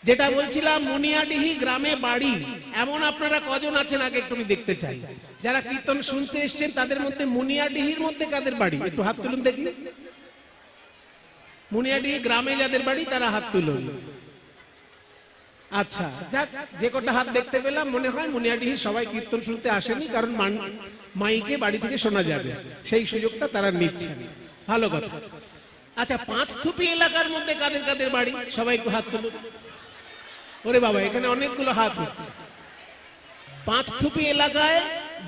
যেটা বলছিলাম, মুনিয়াডিহি গ্রামে বাড়ি এমন আপনারা কজন আছেন আগে একটু আমি দেখতে চাই। যারা কীর্তন শুনতে এসছেন তাদের মধ্যে মুনিয়াডিহির মধ্যে কাদের বাড়ি একটু হাত তুলুন দেখি। মুনিয়াডিহি গ্রামে যাদের বাড়ি তারা হাত তুলুন। আচ্ছা, যাক, যে কটা হাত দেখতে পেলাম মনে হয় মুনিয়াডিহির সবাই কীর্তন শুনতে আসেনি, কারণ মাইকে বাড়ি থেকে শোনা যাবে, সেই সুযোগটা তারা নিচ্ছেন, ভালো কথা। আচ্ছা, পাঁচথুপি এলাকার মধ্যে কাদের কাদের বাড়ি সবাই একটু হাত তুলুন। ওরে বাবা, এখানে অনেকগুলো হাত উঠছে। পাঁচথুপি এলাকায়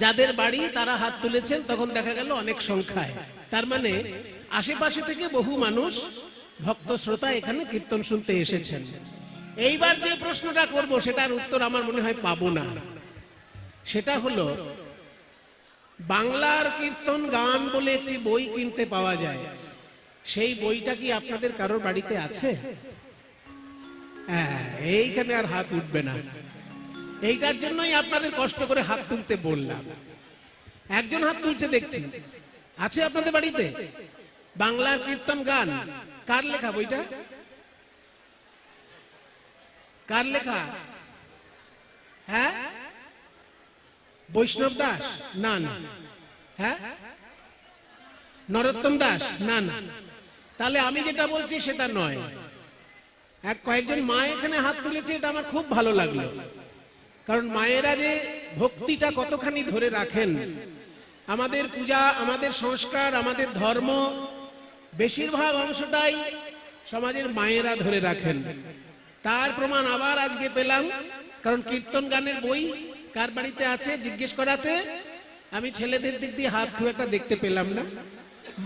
যাদের বাড়ি তারা হাত তুলেছেন, তখন দেখা গেল অনেক সংখ্যায়, তার মানে আশেপাশে থেকে বহু মানুষ ভক্ত শ্রোতা এখানে কীর্তন শুনতে এসেছেন। এইবার যে প্রশ্নটা করব সেটার উত্তর আমার মনে হয় পাবো না। সেটা হলো, বাংলার কীর্তন গান বলে একটি বই কিনতে পাওয়া যায়, সেই বইটা কি আপনাদের কারোর বাড়িতে আছে? হ্যাঁ, এইখানে আর হাত উঠবে না। এইটার জন্যই আপনাদের কষ্ট করে হাত তুলতে বললাম। একজন হাত তুলছে দেখছি, আছে আপনাদের বাড়িতে বাংলার কীর্তন গান? কার লেখা বইটা? কার লেখা? হ্যাঁ, বৈষ্ণব দাস? না না। হ্যাঁ, নরোত্তম দাস? না না। তাহলে আমি যেটা বলছি সেটা নয়। কয়েকজন মা এখানে হাত তুলেছে, এটা আমার খুব ভালো লাগলো, কারণ মায়েরা যে ভক্তিটা কতখানি ধরে রাখেন, আমাদের পূজা, আমাদের সংস্কার, আমাদের ধর্ম, বেশিরভাগ অংশটাই সমাজের মায়েরা ধরে রাখেন। তার প্রমাণ আবার আজকে পেলাম, কারণ কীর্তন গানের বই কার বাড়িতে আছে জিজ্ঞেস করাতে আমি ছেলেদের দিক দিয়ে হাত খুব একটা দেখতে পেলাম না,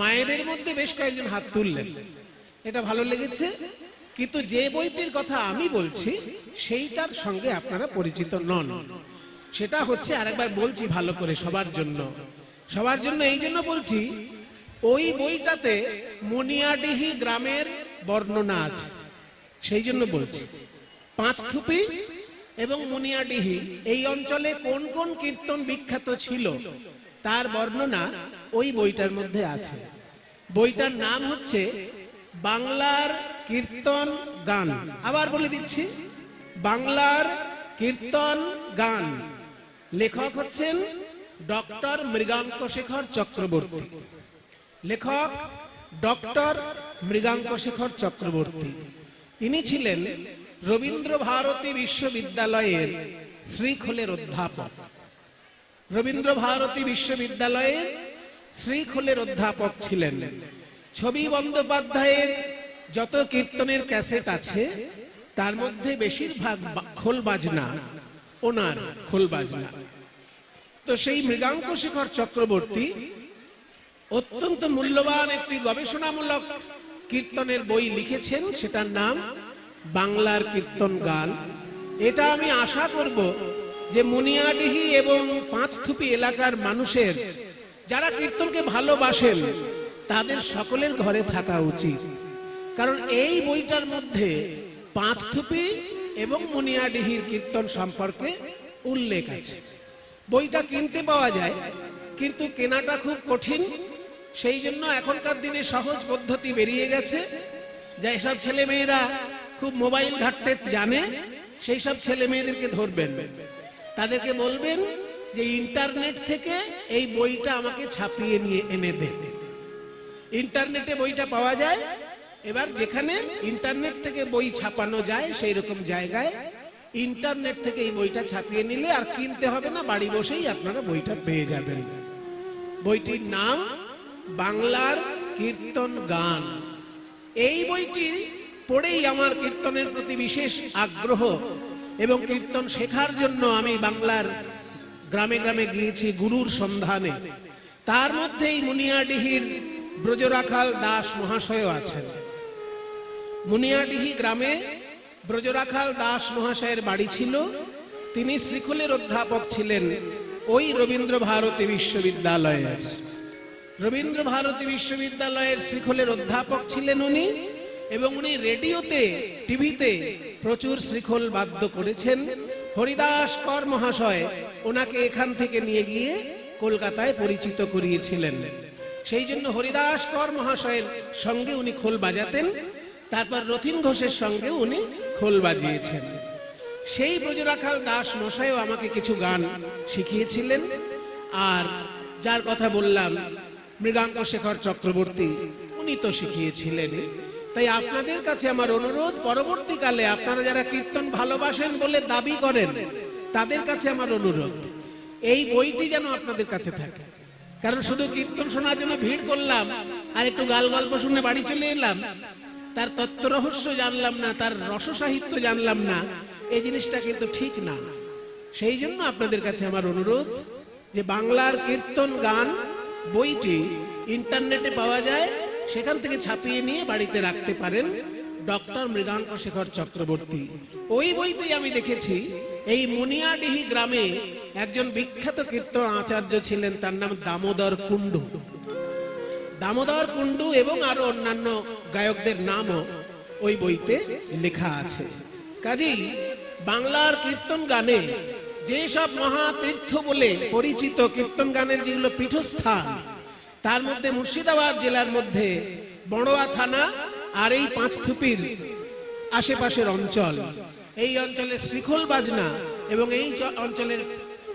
মায়েদের মধ্যে বেশ কয়েকজন হাত তুললেন, এটা ভালো লেগেছে। কিন্তু যে বইটির কথা আমি বলছি সেইটার সঙ্গে আপনারা পরিচিত নন। সেটা হচ্ছে, আরেকবার বলছি ভালো করে সবার জন্য, সবার জন্য এই জন্য বলছি, ওই বইটাতে মুনিয়াডিহি গ্রামের বর্ণনা আছে, সেই জন্য বলছি। পাঁচথুপি এবং মুনিয়াডিহি এই অঞ্চলে কোন কোন কীর্তন বিখ্যাত ছিল তার বর্ণনা ওই বইটার মধ্যে আছে। বইটার নাম হচ্ছে বাংলার কীর্তন গান। আবার বলে দিচ্ছি, বাংলার কীর্তন গান। লেখক হচ্ছেন ডক্টর মৃগাঙ্কশেখর চক্রবর্তী। লেখক ডক্টর মৃগাঙ্কশেখর চক্রবর্তী। ইনি ছিলেন রবীন্দ্র ভারতী বিশ্ববিদ্যালয়ের শ্রীখোলের অধ্যাপক। রবীন্দ্র ভারতী বিশ্ববিদ্যালয়ের শ্রীখোলের অধ্যাপক ছিলেন। ছবি বন্দ্যোপাধ্যায়ের যত কীর্তনের ক্যাসেট আছে তার মধ্যে বেশিরভাগ খোল বাজনা ওনার খোল বাজনা। তো সেই মৃগাঙ্কশেখর চক্রবর্তী অত্যন্ত মূল্যবান একটি গবেষণামূলক কীর্তনের বই লিখেছেন, সেটার নাম বাংলার কীর্তন গান। এটা আমি আশা করব যে মুনিয়াডিহি এবং পাঁচথুপি এলাকার মানুষের যারা কীর্তনকে ভালোবাসেন তাদের সকলের ঘরে থাকা উচিত, কারণ এই বইটার মধ্যে পাঁচথুপি এবং মুনিয়াডিহির কীর্তন সম্পর্কে উল্লেখ আছে। বইটা কিনতে পাওয়া যায়, কিন্তু কেনাটা খুব কঠিন। সেই জন্য এখনকার দিনে সহজ পদ্ধতি বেরিয়ে গেছে, যে এসব ছেলে মেয়েরা খুব মোবাইল ঘাঁটতে জানে, সেই সব ছেলে মেয়েদেরকে ধরবেন, তাদেরকে বলবেন যে ইন্টারনেট থেকে এই বইটা আমাকে ছাপিয়ে নিয়ে এনে দে। ইন্টারনেটে বইটা পাওয়া যায়। এবার যেখানে ইন্টারনেট থেকে বই ছাপানো যায় সেই রকম জায়গায় ইন্টারনেট থেকে এই বইটা ছাপিয়ে নিলে আর কিনতে হবে না, বাড়ি বসেই আপনারা বইটা পেয়ে যাবেন। বইটির নাম বাংলার কীর্তন গান। এই বইটি পড়েই আমার কীর্তনের প্রতি বিশেষ আগ্রহ এবং কীর্তন শেখার জন্য আমি বাংলার গ্রামে গ্রামে গিয়েছি গুরুর সন্ধানে। তার মধ্যেই মুনিয়াডিহির ব্রজরাখাল দাস মহাশয় আছেন। মুনিয়াডিহি গ্রামে ব্রজরাখাল দাস মহাশয়ের বাড়ি ছিল। তিনি শ্রীখোলের অধ্যাপক ছিলেন ওই রবীন্দ্র ভারতী বিশ্ববিদ্যালয়ের। রবীন্দ্র ভারতী বিশ্ববিদ্যালয়ের শ্রীখোলের অধ্যাপক ছিলেন উনি, এবং উনি রেডিওতে, টিভিতে প্রচুর শ্রীখোল বাদ্য করেছেন। হরিদাস কর মহাশয় ওনাকে এখান থেকে নিয়ে গিয়ে কলকাতায় পরিচিত করিয়েছিলেন। সেই জন্য হরিদাস কর মহাশয়ের সঙ্গে উনি খোল বাজাতেন। তারপর রথীন ঘোষের সঙ্গে উনি খোল বাজিয়েছেন। সেই ব্রজরাখাল দাস মশাইও আমাকে কিছু গান শিখিয়েছিলেন। আর যার কথা বললাম মৃগাঙ্ক শেখর চক্রবর্তী, উনি তো শিখিয়েছিলেন। তাই আপনাদের কাছে আমার অনুরোধ, পরবর্তীকালে আপনারা যারা কীর্তন ভালোবাসেন বলে দাবি করেন, তাদের কাছে আমার অনুরোধ, এই বইটি যেন আপনাদের কাছে থাকে। কারণ শুধু কীর্তন শোনার জন্য ভিড় করলাম আর একটু গাল গল্প শুনে বাড়ি চলে এলাম, তার তত্ত্ব রহস্য জানলাম না, তার রস সাহিত্য জানলাম না, এই জিনিসটা কিন্তু ঠিক না। সেই জন্য আপনাদের কাছে আমার অনুরোধ যে বাংলার কীর্তন গান বইটি ইন্টারনেটে পাওয়া যায়, সেখান থেকে ছাপিয়ে নিয়ে বাড়িতে রাখতে পারেন। ডক্টর মৃগাঙ্ক শেখর চক্রবর্তী, ওই বইতেই আমি দেখেছি এই মুনিয়াডিহি গ্রামে একজন বিখ্যাত কীর্তন আচার্য ছিলেন, তার নাম দামোদর কুণ্ডু। দামোদর কুণ্ডু এবং আরো অন্যান্য গায়কদের নামও ওই বইতে লেখা আছে। কাজেই বাংলার কীর্তন গানে যেসব মহাতীর্থ বলে পরিচিত কীর্তন গানের যেগুলো পীঠস্থান, তার মধ্যে মুর্শিদাবাদ জেলার মধ্যে বড়োয়া থানা আর এই পাঁচথুপির আশেপাশের অঞ্চল, এই অঞ্চলের শ্রীখোল বাজনা এবং এই অঞ্চলের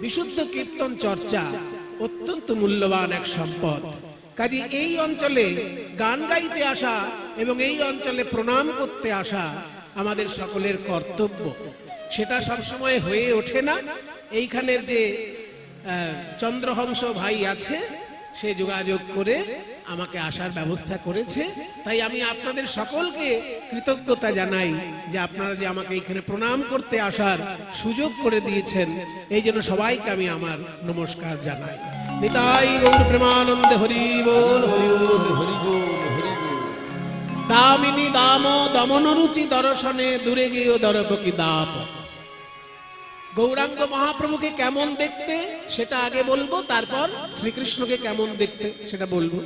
বিশুদ্ধ কীর্তন চর্চা অত্যন্ত মূল্যবান এক সম্পদ। কাজে এই অঞ্চলে গান গাইতে আসা এবং এই অঞ্চলে প্রণাম করতে আসা আমাদের সকলের কর্তব্য। সেটা সবসময় হয়ে ওঠে না। এইখানের যে চন্দ্রহংস ভাই আছে, সে যোগাযোগ করে আমাকে আসার ব্যবস্থা করেছে। তাই আমি আপনাদের সকলকে কৃতজ্ঞতা জানাই যে আপনারা যে আমাকে এখানে প্রণাম করতে আসার সুযোগ করে দিয়েছেন, এই জন্য সবাইকে আমি আমার নমস্কার জানাই। নিতাই গৌর প্রেমানন্দে, হরি বল হরি বল হরি বল হরি বল। দামিনী দাম দমন রুচি দর্শনে দূরে গিয়ে দরপকি দাপ। গৌরাঙ্গ মহাপ্রভুকে কেমন দেখতে সেটা আগে বলবো, তারপর শ্রীকৃষ্ণকে কেমন দেখতে সেটা বলবো।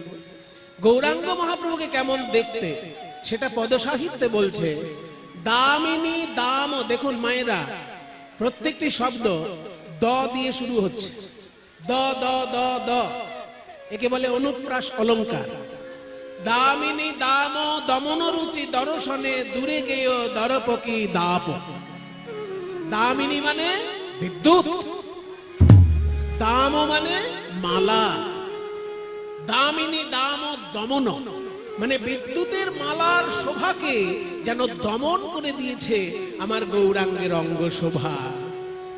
গৌরাঙ্গ মহাপ্রভুকে কেমন দেখতে সেটা পদসাহিত্যে বলছে। দামিনী দাম, দেখুন মায়েরা, প্রত্যেকটি শব্দ দ দিয়ে শুরু হচ্ছে। দ দ দ দ, একে বলে অনুপ্রাস অলঙ্কার। দামিনী দাম দমন রুচি দর্শনে দূরে গেয় দরপকি দাপ। দামিনী মানে বিদ্যুৎ, দাম মানে মালা। দামিনী দাম দমন মানে বিদ্যুতের মালার শোভাকে যেন দমন করে দিয়েছে আমার গৌরাঙ্গের অঙ্গ শোভা।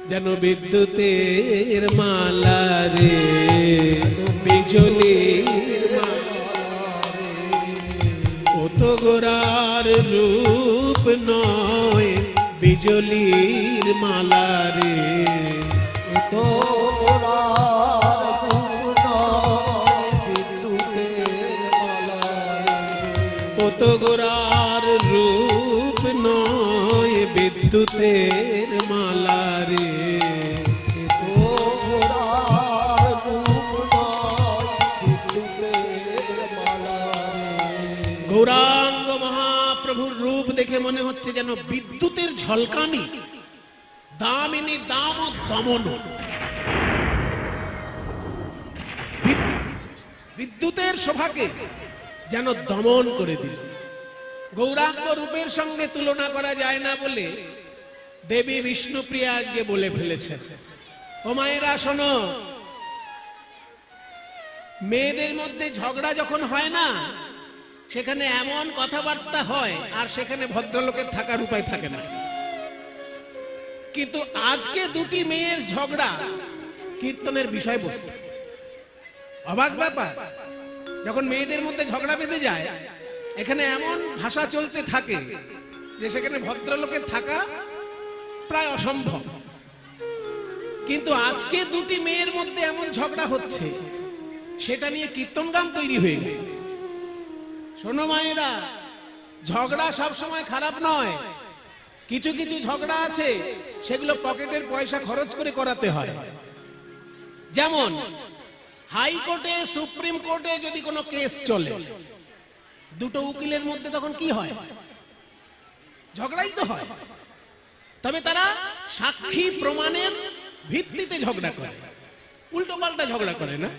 যেন বিদ্যুতের মালা রে, বিজলির ও তো গোরার রূপ নয়, বিজলির মালা রে, তো গোরার রূপ নয়, বিদ্যুতের মালা রে। ও তো গোরার রূপ নয়, বিদ্যুতের মালা রে, তো গোরার রূপ নয়, বিদ্যুতের মালা রে। গৌরাঙ্গ মহাপ্রভুর রূপ দেখে মনে হচ্ছে যেন বিদ্যুতের ঝলকানি। দামিনী দাম দমন, বিদ্যুতের শোভাকে যেন দমন করে দিল। গৌরাঙ্গ রূপের সঙ্গে তুলনা করা যায় না বলে দেবী বিষ্ণুপ্রিয়া আজকে বলে ফেলেছেন। ও মায়েরা শোনো, মেয়েদের মধ্যে ঝগড়া যখন হয় না, সেখানে এমন কথাবার্তা হয় আর সেখানে ভদ্রলোকের থাকার উপায় থাকে না। কিন্তু আজকে দুটি মেয়ের ঝগড়া কীর্তনের বিষয়বস্তু। অবাক ব্যাপার, যখন মেয়েদের মধ্যে ঝগড়া বেঁধে যায়, এখানে এমন ভাষা চলতে থাকে যে সেখানে ভদ্রলোকের থাকা প্রায় অসম্ভব। কিন্তু আজকে দুটি মেয়ের মধ্যে এমন ঝগড়া হচ্ছে, সেটা নিয়ে কীর্তন গান তৈরি হয়ে গেল। শোনো মায়েরা, ঝগড়া সব সময় খারাপ নয়। কিছু কিছু ঝগড়া আছে সেগুলো পকেটের পয়সা খরচ করে করাতে হয়। যেমন হাইকোর্টে, সুপ্রিম কোর্টে যদি কোনো কেস চলে, দুটো উকিলের মধ্যে তখন কি হয়? ঝগড়াই তো হয়। তবে তারা সাক্ষী প্রমাণের ভিত্তিতে ঝগড়া করে, উল্টো পাল্টা ঝগড়া করে না।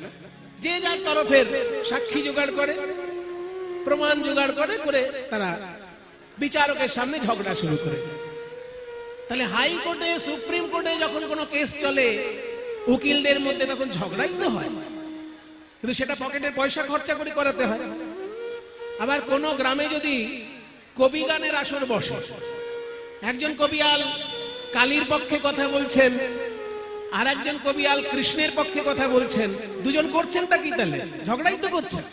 যে যার তরফের সাক্ষী জোগাড় করে, প্রমাণ জোগাড় করে করে তারা বিচারকের সামনে ঝগড়া শুরু করে। তাহলে হাইকোর্টে সুপ্রিম কোর্টে যখন কোনো কেস চলে উকিলদের মধ্যে তখন ঝগড়াই তো হয়, কিন্তু সেটা পকেটের পয়সা খরচা করে করাতে হয়। আবার কোন গ্রামে যদি কবি গানের আসর বসে, একজন কবিয়াল কালীর পক্ষে কথা বলছেন আর একজন কবিয়াল কৃষ্ণের পক্ষে কথা বলছেন, দুজন করছেনটা কি? তাহলে ঝগড়াই তো করছেন,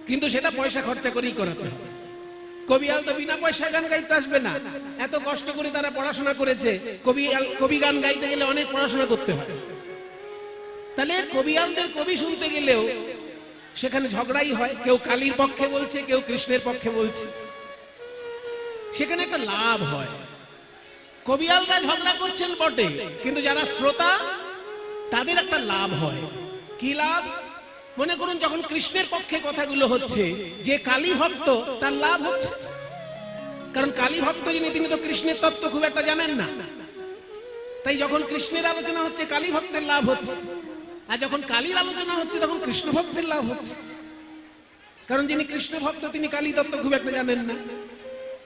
কিন্তু সেটা পয়সা খরচা করেই করাতে হবে। কবিয়াল তো বিনা পয়সা গান গাইতে আসবে না, এত কষ্ট করে তারা পড়াশোনা করেছে, কবি গান গাইতে গেলে অনেক পড়াশোনা করতে হয়। তাহলে কবিয়ালদের কবি শুনতে গেলেও সেখানে ঝগড়াই হয়, কেউ কালীর পক্ষে বলছে, কেউ কৃষ্ণের পক্ষে বলছে, সেখানে একটা লাভ হয়। কবিয়ালরা ঝগড়া করছেন বটে, কিন্তু যারা শ্রোতা তাদের একটা লাভ হয়। কি লাভ? মনে করুন যখন কৃষ্ণের পক্ষে কথাগুলো হচ্ছে, যে কালী ভক্ত তার লাভ হচ্ছে, কারণ কালী ভক্ত যিনি তিনি তো কৃষ্ণের তত্ত্ব খুব একটা জানেন না, তাই যখন কৃষ্ণের আলোচনা হচ্ছে কালী ভক্তের লাভ হচ্ছে, আর যখন কালীর আলোচনা হচ্ছে তখন কৃষ্ণ ভক্তের লাভ হচ্ছে, কারণ যিনি কৃষ্ণ ভক্ত তিনি কালী তত্ত্ব খুব একটা জানেন না।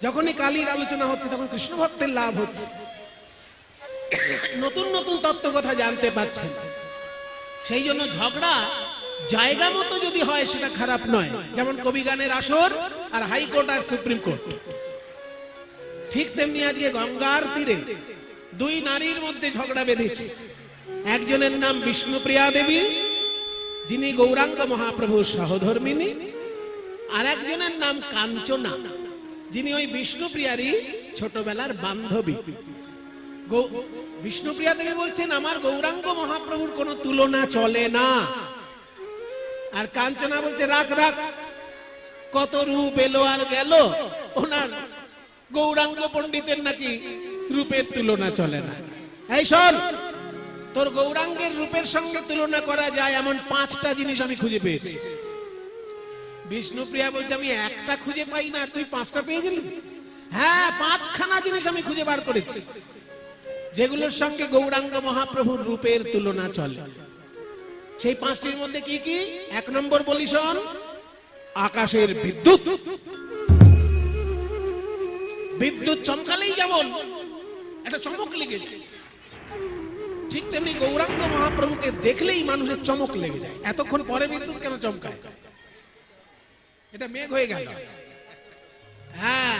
যখনই কালীর আলোচনা হচ্ছে তখন কৃষ্ণ ভক্তের লাভ হচ্ছে, নতুন নতুন তত্ত্ব কথা জানতে পাচ্ছেন। সেই জন্য ঝগড়া জায়গা মতো যদি হয় সেটা খারাপ নয়, যেমন কবি গানের আসর আর হাইকোর্ট আর সুপ্রিম কোর্ট। ঠিক তেমনি আজকে গঙ্গার তীরে দুই নারীর মধ্যে ঝগড়া বেঁধেছে। একজনের নাম বিষ্ণুপ্রিয়া দেবী, যিনি গৌরাঙ্গ মহাপ্রভুর সহধর্মিনী, আর একজনের নাম কাঞ্চনা, যিনি ওই বিষ্ণুপ্রিয়ারই ছোটবেলার বান্ধবী। বিষ্ণুপ্রিয়া দেবী বলছেন আমার গৌরাঙ্গ মহাপ্রভুর কোনো তুলনা চলে না, আর কাঞ্চনা বলছে রাখ রাখ, কত রূপ এলো আর গেল, ওনার গৌরাঙ্গ পণ্ডিতের নাকি রূপের তুলনা চলে না। এই শোন, তোর গৌরাঙ্গের রূপের সঙ্গে তুলনা করা যায় এমন 5টা জিনিস আমি খুঁজে পেয়েছি। বিষ্ণুপ্রিয়া বলছে আমি একটা খুঁজে পাই না, আর তুই 5টা পেয়ে গেলি? হ্যাঁ, 5খানা জিনিস আমি খুঁজে বার করেছি যেগুলোর সঙ্গে গৌরাঙ্গ মহাপ্রভুর রূপের তুলনা চলে। সেই 5টির মধ্যে কি কি? 1 নম্বর বলি শোন, আকাশের বিদ্যুৎ। বিদ্যুৎ চমকালেই যেমন একটা চমক লেগে যায়, ঠিক তেমনি গৌরাঙ্গ মহাপ্রভুকে দেখলেই মানুষের চমক লেগে যায়। এতক্ষণ পরে বিদ্যুৎ কেন চমকায়? এটা মেঘ হয়ে গেল। হ্যাঁ,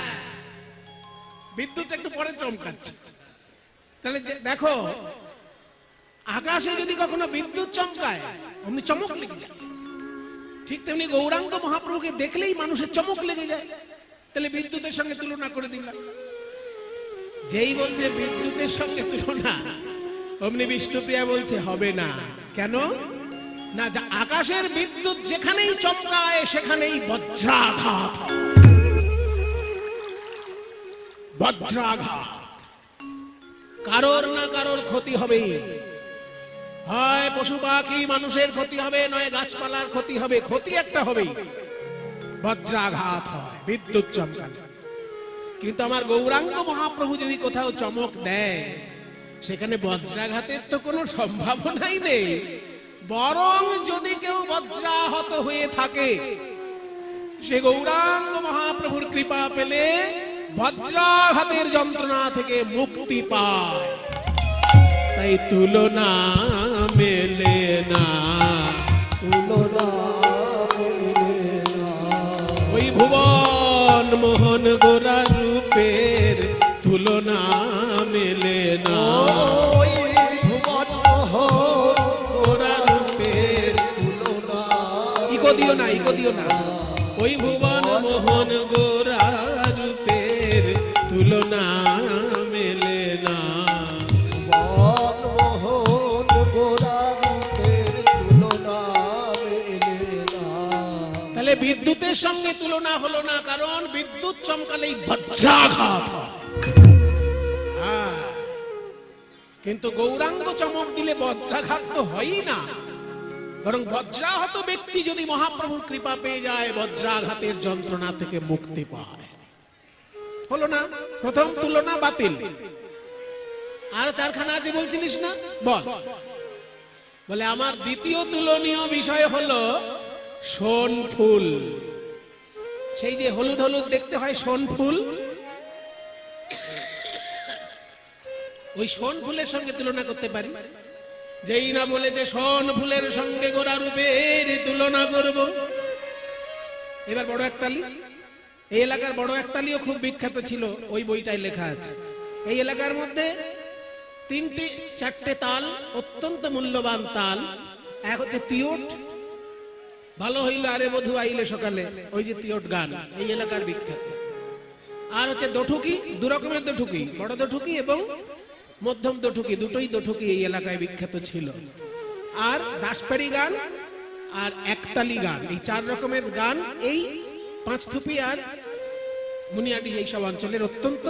বিদ্যুৎ একটু পরে চমকাচ্ছে। তাহলে দেখো, আকাশে যদি কখনো বিদ্যুৎ চমকায় অমনি চমক লেগে যায়, ঠিক তেমনি গৌরাঙ্গ মহাপ্রভুকে দেখলেই মানুষের চমক লেগে যায়। তাহলে বিদ্যুতের সঙ্গে তুলনা করে দিলাম। যেই বলছে বিদ্যুতের সঙ্গে তুলনা, অমনি বিষ্ণুপ্রিয়া বলছে হবে না। কেন না? আকাশের বিদ্যুৎ যেখানেই চমকায় সেখানেই বজ্রাঘাত। বজ্রাঘাত, কারোর না কারোর ক্ষতি হবে, হয় পশু পাখি মানুষের ক্ষতি হবে, নয় গাছপালার ক্ষতি হবে, ক্ষতি একটা হবেই। বজ্রাঘাত হয় বিদ্যুৎ চমকালে। কিন্তু আমার গৌরাঙ্গ মহাপ্রভু যদি কোথাও চমক দেয়, সেখানে বজ্রাঘাতের তো কোনো সম্ভাবনাই নেই। বরং যদি কেউ বজ্রাহত হয়ে থাকে, সে গৌরাঙ্গ মহাপ্রভুর কৃপা পেলে বজ্রাঘাতের যন্ত্রণা থেকে মুক্তি পায়। তাই তুলনা মেলে না, তুলনা মেলে না। ওই ভুবন মোহন গোরা রূপের তুলনা মেলে না। ওই ভুবন মোহন গোরা রূপের তুলনা। ইকো দিও না, ইকো দিও না। ওই ভুবন মোহন গোরা রূপের তুলনা মেলে না। ভুবন মোহন গোরা রূপের তুলনা মেলে না। তাহলে বিদ্যুতের সঙ্গে তুলনা হলো না, কারণ বিদ্যুৎ চমকালেই বজ্রাঘাত হয়। হ্যাঁ, কিন্তু গৌরাঙ্গ চমক দিলে বজ্রাঘাত তো হয়ই না, বরং বজ্রাহত ব্যক্তি যদি মহাপ্রভুর কৃপা পেয়ে যায়, বজ্রাঘাতের যন্ত্রণা থেকে মুক্তি পায়। হলো না? প্রথম তুলনা বাতিল। আর 4খানা আছে বলছিলিস না, বল। বলে আমার দ্বিতীয় তুলনীয় বিষয় হলো সোন ফুল। সেই যে হলুদ হলুদ দেখতে হয় সোন ফুল, ওই শোন ফুলের সঙ্গে তুলনা করতে পারি। যেই না বলেছে শোন ফুলের সঙ্গে গোরা রূপের তুলনা করব। এবার বড় একতালি, এই এলাকার বড় একতালিও খুব বিখ্যাত ছিল, ওই বইটায় লেখা আছে। এই এলাকার মধ্যে তিনটি চারটে তাল অত্যন্ত মূল্যবান তাল। এক হচ্ছে তিয়ট, ভালো হইল আরে বধু আইলে সকালে, ওই যে তিয়ট গান এই এলাকার বিখ্যাত। আর হচ্ছে দঠুকি, দু রকমের দঠুকি, বড় দঠুকি এবং মধ্যম দঠুকি, দুটোই দঠুকি এই এলাকায় বিখ্যাত ছিল। আর দাসপাড়ি গান আর একতালি গান, এই চার রকমের গান এই পাঁচথুপি আর মুনিয়াডি এইসব অঞ্চলের অত্যন্ত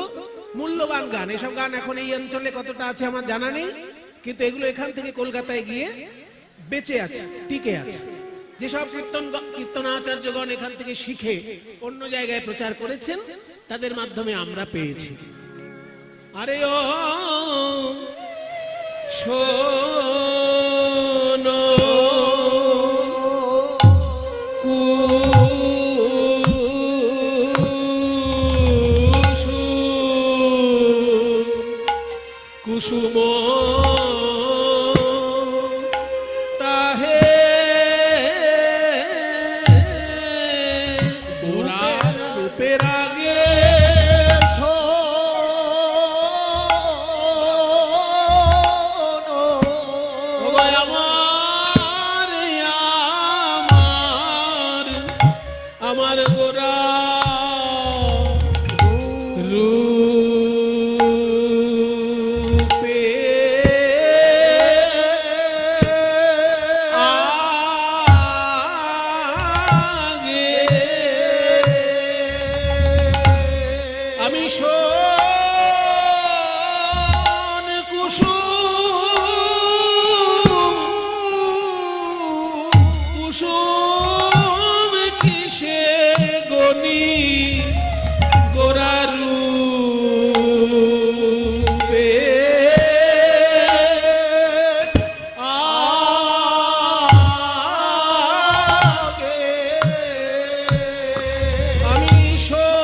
মূল্যবান গান। এসব গান এখন এই অঞ্চলে কতটা আছে আমার জানা নেই, কিন্তু এগুলো এখান থেকে কলকাতায় গিয়ে বেঁচে আছে, টিকে আছে। যেসব কীর্তনাচার্যগণ এখান থেকে শিখে অন্য জায়গায় প্রচার করেছেন, তাদের মাধ্যমে আমরা পেয়েছি। আরে ও শোনো কুসুম তাহে গোরা রূপের আগে আমার গোরা রূপে আগে আমি শোন কুসুম কিসে গনি গোরা রূপে আগে আমি শোন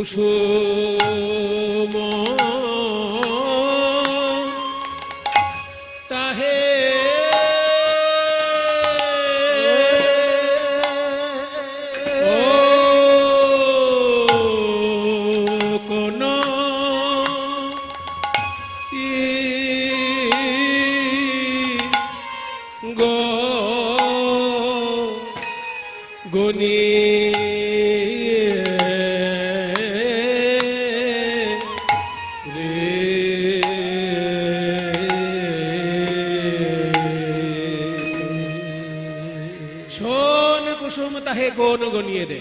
কুসুম তাহে ও কোন গো গনি শোন কুসুম তাহে কোন গনিয়ে রে।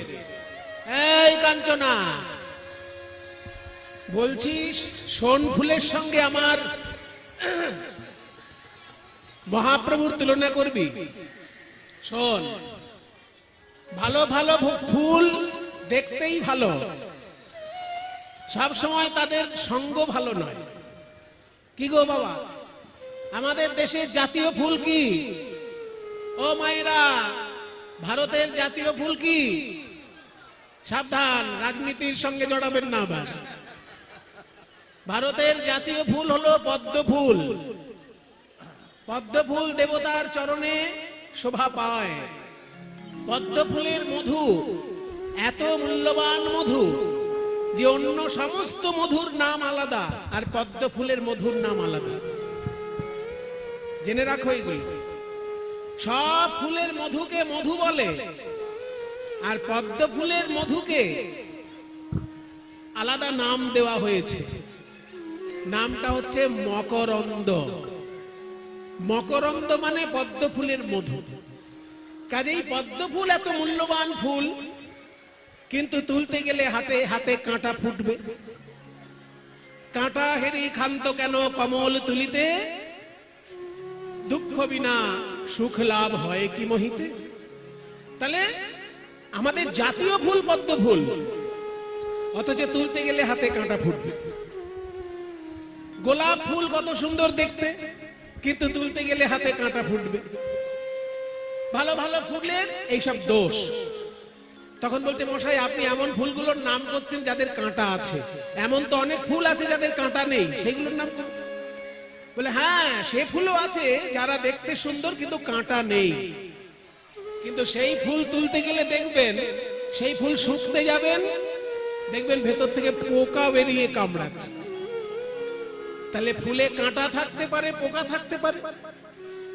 এই কাঞ্চনা, বলছিস শোন ফুলের সঙ্গে আমার মহাপ্রভুর তুলনা করবি? শোন, ভালো ভালো ফুল দেখতেই ভালো, সব সময় তাদের সঙ্গ ভালো নয়। কি গো বাবা, আমাদের দেশের জাতীয় ফুল কি? ও মায়েরা, ভারতের জাতীয় ফুল কি? সাবধান, রাজনীতির সঙ্গে জড়াবেন না আবার। ভারতের জাতীয় ফুল হলো পদ্ম ফুল। পদ্ম ফুল দেবতার চরণে শোভা পায়। পদ্ম ফুলের মধু এত মূল্যবান মধু যে অন্য সমস্ত মধুর নাম আলাদা, আর পদ্ম ফুলের মধুর নাম আলাদা। জেনে রাখো এগুলো। সব ফুলের মধুকে মধু বলে, আর পদ্ম ফুলের মধুকে আলাদা নাম দেওয়া হয়েছে। নামটা হচ্ছে মকরন্দ। মকরন্দ মানে পদ্ম ফুলের মধু। কাজেই পদ্ম ফুল এত মূল্যবান ফুল, কিন্তু তুলতে গেলে হাতে হাতে কাঁটা ফুটবে। কাঁটা হেরি ক্ষান্ত কেন কমল তুলিতে, দুঃখ বিনা সুখ লাভ হয় কি মহিতে। তাহলে আমাদের জাতীয় ফুল পদ্ম ফুল, অথচ তুলতে গেলে হাতে কাঁটা ফুটবে। গোলাপ ফুল কত সুন্দর দেখতে, কিন্তু তুলতে গেলে হাতে কাঁটা ফুটবে। ভালো ভালো ফুলের এইসব দোষ। তখন বলছে মশাই, আপনি এমন ফুলগুলোর নাম করছেন যাদের কাঁটা আছে, এমন তো অনেক ফুল আছে যাদের কাঁটা নেই, সেগুলোর নাম করুন। বলে হ্যাঁ, সে ফুলও আছে যারা দেখতে সুন্দর কিন্তু কাঁটা নেই। কিন্তু সেই ফুল তুলতে গেলে দেখবেন, সেই ফুল শুকতে যাবেন, দেখবেন ভেতর থেকে পোকা বেরিয়ে কামড়াচ্ছে। তাহলে ফুলে কাঁটা থাকতে পারে, পোকা থাকতে পারে,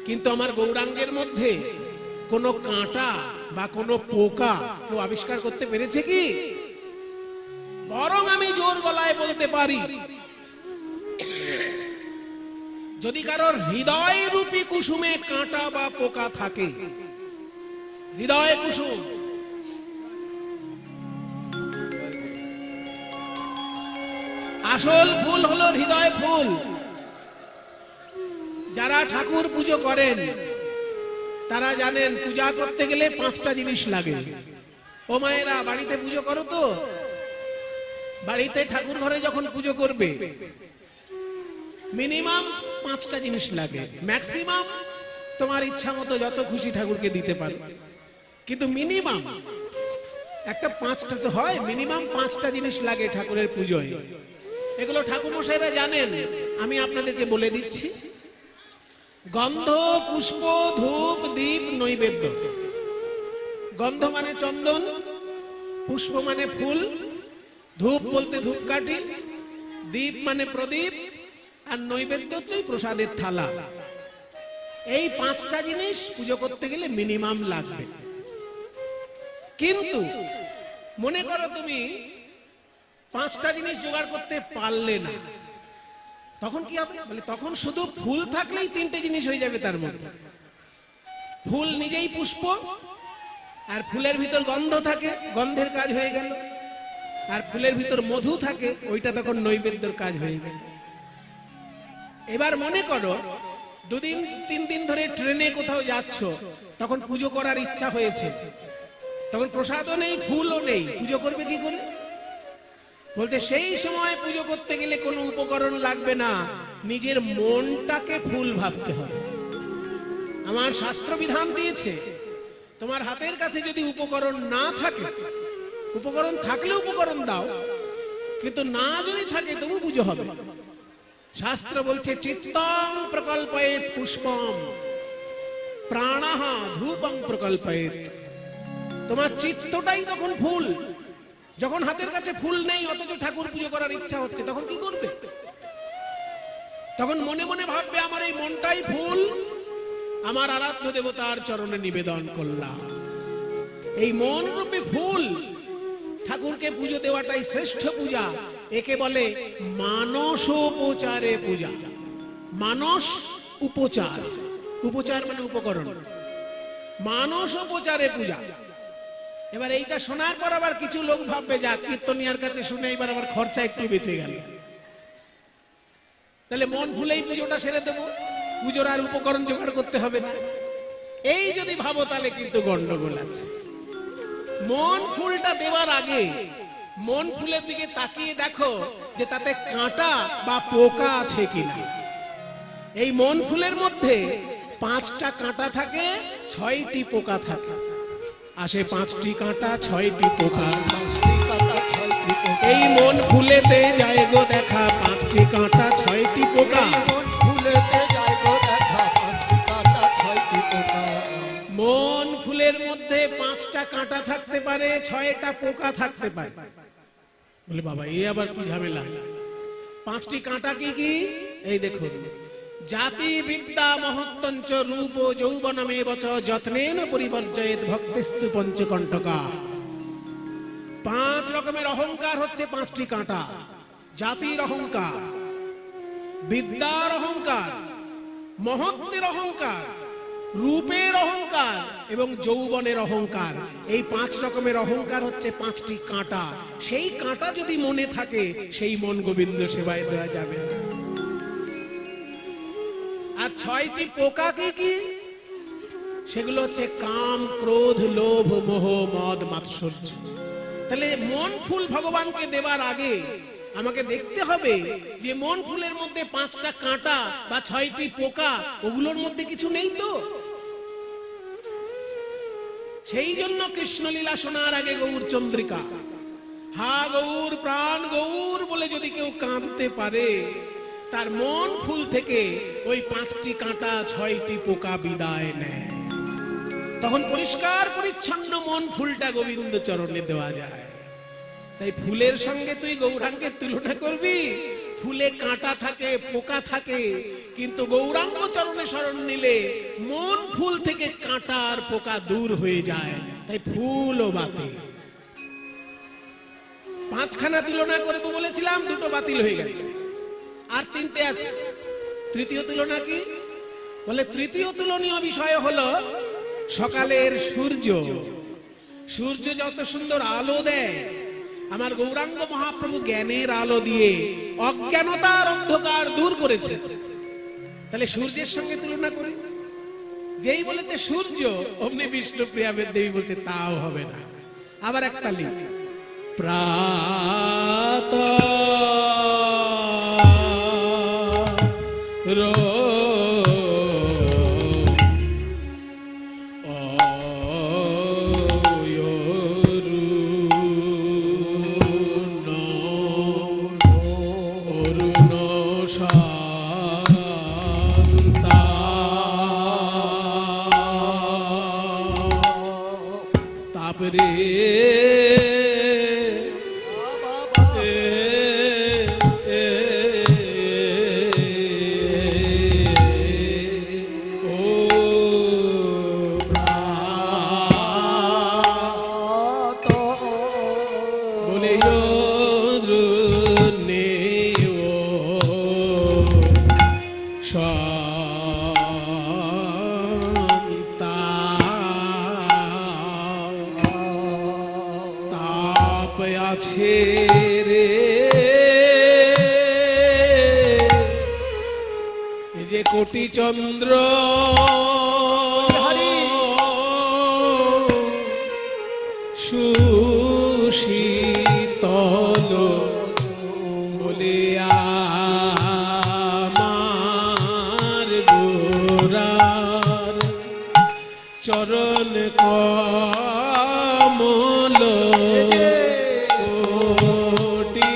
কিন্তু আমার গৌরাঙ্গের মধ্যে কোনো কাঁটা বা কোনো পোকা কেউ আবিষ্কার করতে পেরেছে কি? বরং আমি জোর গলায় বলতে পারি, যদি কারোর হৃদয় রূপী কুসুমে কাঁটা বা পোকা থাকে, হৃদয় কুসুম, আসল ফুল হলো হৃদয় ফুল। যারা ঠাকুর পুজো করেন তারা জানেন পূজা করতে গেলে 5টা জিনিস লাগে। ও মায়েরা, বাড়িতে পুজো করো তো? বাড়িতে ঠাকুর ঘরে যখন পুজো করবে মিনিমাম 5টা জিনিস লাগে। ম্যাক্সিমাম তোমার ইচ্ছা মতো যত খুশি ঠাকুরকে দিতে পারো, কিন্তু মিনিমাম একটা 5টা তো হয়, মিনিমাম 5টা জিনিস লাগে ঠাকুরের পুজোয়। এগুলো ঠাকুর মশাইরা জানেন, আমি আপনাদেরকে বলে দিচ্ছি। গন্ধ, পুষ্প, ধূপ, দীপ, নৈবেদ্য। গন্ধ মানে চন্দন, পুষ্প মানে ফুল, ধূপ বলতে ধূপকাঠি, দীপ মানে প্রদীপ, আর নৈবেদ্য হচ্ছে প্রসাদের থালা। এই 5টা জিনিস পুজো করতে গেলে মিনিমাম লাগবে। কিন্তু মনে করো তুমি 5টা জিনিস জোগাড় করতে পারলে না, তখন কি হবে? বলে তখন শুধু ফুল থাকলেই 3টে জিনিস হয়ে যাবে। তার মধ্যে ফুল নিজেই পুষ্প, আর ফুলের ভিতর গন্ধ থাকে, গন্ধের কাজ হয়ে গেল, আর ফুলের ভিতর মধু থাকে, ওইটা তখন নৈবেদ্যের কাজ হয়ে গেল। এবার মনে করো 2-3 দিন ধরে ট্রেনে কোথাও যাচ্ছ, তখন পুজো করার ইচ্ছা হয়েছে, তখন প্রসাদও নেই, ফুলও নেই, পুজো করবে কি করে? বলছে সেই সময় পুজো করতে গেলে কোনো উপকরণ লাগবে না, নিজের মনটাকে ফুল ভাবতে হবে। আমার শাস্ত্র বিধান দিয়েছে, তোমার হাতের কাছে যদি উপকরণ না থাকে, উপকরণ থাকলে উপকরণ দাও, কিন্তু না যদি থাকে তবু পুজো হবে। শাস্ত্র বলছে চিত্তং প্রকল্পয়েত পুষ্পম প্রাণাহ ধূপং প্রকল্পয়েত। তোমার চিত্তটাই তখন ফুল। যখন হাতের কাছে ফুল নেই অথচ ঠাকুর পুজো করার ইচ্ছা হচ্ছে, তখন কি করবে? তখন মনে মনে ভাববে আমার এই মনটাই ফুল, আমার আরাধ্য দেবতার চরণে নিবেদন করলাম। এই মন রূপে ফুল ঠাকুরকে পুজো দেওয়াটাই শ্রেষ্ঠ পূজা। একে বলে মানসোপচারে পূজা। মানস উপচার, উপচার মানে উপকরণ, মানসোপচারে পূজা। এবার এইটা শোনার পর আবার কিছু লোক ভাববে যা কীর্তনিয়ার কাছে শুনে এবার আবার খরচা একটু বেঁচে গেল, তাহলে মন ভুলেই পুজোটা সেরে দেবো, পুজোর আর উপকরণ জোগাড় করতে হবে না। এই যদি ভাবো তাহলে কিন্তু গন্ডগোল আছে। মন ফুলটা দেওয়ার আগে মন ফুলের দিকে তাকিয়ে দেখো যে তাতে কাঁটা বা পোকা আছে কিনা। এই মন ফুলের মধ্যে 5টা কাঁটা থাকে, 6টি পোকা থাকে। আসে 5টি কাঁটা 6টি পোকা, 5টি কাঁটা 6টি পোকা। এই মন ফুলেতে যায় গো দেখা 5টি কাঁটা 6টি পোকা। এই মন ফুলেতে যায় গো দেখা 5টি কাঁটা 6টি পোকা। মন ফুলের মধ্যে 5টা কাঁটা থাকতে পারে, 6টা পোকা থাকতে পারে। বলে বাবা এই আবার কি ঝামেলা? 5টি কাঁটা কি কি? এই দেখুন, জাতি বিদ্যা মহত্তঞ্চ রূপ যৌবনমেব চ যত্নেন পরিবর্জয়েত ভক্তিস্তু পঞ্চকণ্টকা। 5 রকমের অহংকার হচ্ছে 5টি কাঁটা। জাতির অহংকার, বিদ্যার অহংকার, মহত্বের অহংকার, রূপের অহংকার এবং যৌবনের অহংকার। এই 5 রকমের অহংকার হচ্ছে 5টি কাঁটা। সেই কাঁটা যদি মনে থাকে সেই মন গোবিন্দ সেবায় দেওয়া যাবে না। আর 6টি পোকা কি কি? সেগুলো হচ্ছে কাম, ক্রোধ, লোভ, মোহ, মদ, মাৎসর্য। তাহলে মন ফুল ভগবানকে দেবার আগে আমাকে দেখতে হবে যে মন ফুলের মধ্যে 5টা কাঁটা বা 6টি পোকা, ওগুলোর মধ্যে কিছু নেই তো। সেই জন্য কৃষ্ণলীলা শোনার আগে গৌর চন্দ্রিকা, হা গৌর প্রাণ গৌর বলে যদি কেউ কাঁদতে পারে, তার মন ফুল থেকে ওই 5টি কাঁটা 6টি পোকা বিদায় নেয়। তখন পরিষ্কার পরিচ্ছন্ন মন ফুলটা গোবিন্দ চরণে দেওয়া যায়। তাই ফুলের সঙ্গে তুই গৌরাঙ্গের তুলনা করবি? ফুলে কাঁটা থাকে, পোকা থাকে, কিন্তু গৌরাঙ্গ চরণে শরণ নিলে মন ফুল থেকে কাঁটা আর পোকা দূর হয়ে যায়। তাই ফুল ও বাতি 5খানা তুলনা করবো বলেছিলাম, 2টো বাতিল হয়ে গেল, আর 3টে আছে। তৃতীয় তুলনা কি? বলে তৃতীয় তুলনীয় বিষয় হলো সকালের সূর্য। সূর্য যত সুন্দর আলো দেয়, আমার গৌরাঙ্গ মহাপ্রভু জ্ঞানের আলো দিয়ে অজ্ঞানতার অন্ধকার দূর করেছে। তাহলে সূর্যের সঙ্গে তুলনা করি। যেই বলেছে সূর্য, অমনি বিষ্ণুপ্রিয়া দেবী বলছে তাও হবে না। আবার এক তালি, প্রাতঃ তাপরে আছে রে, এই যে কোটি চন্দ্র সুশীতল বলে আমার গোরার চরণ কমল কোটি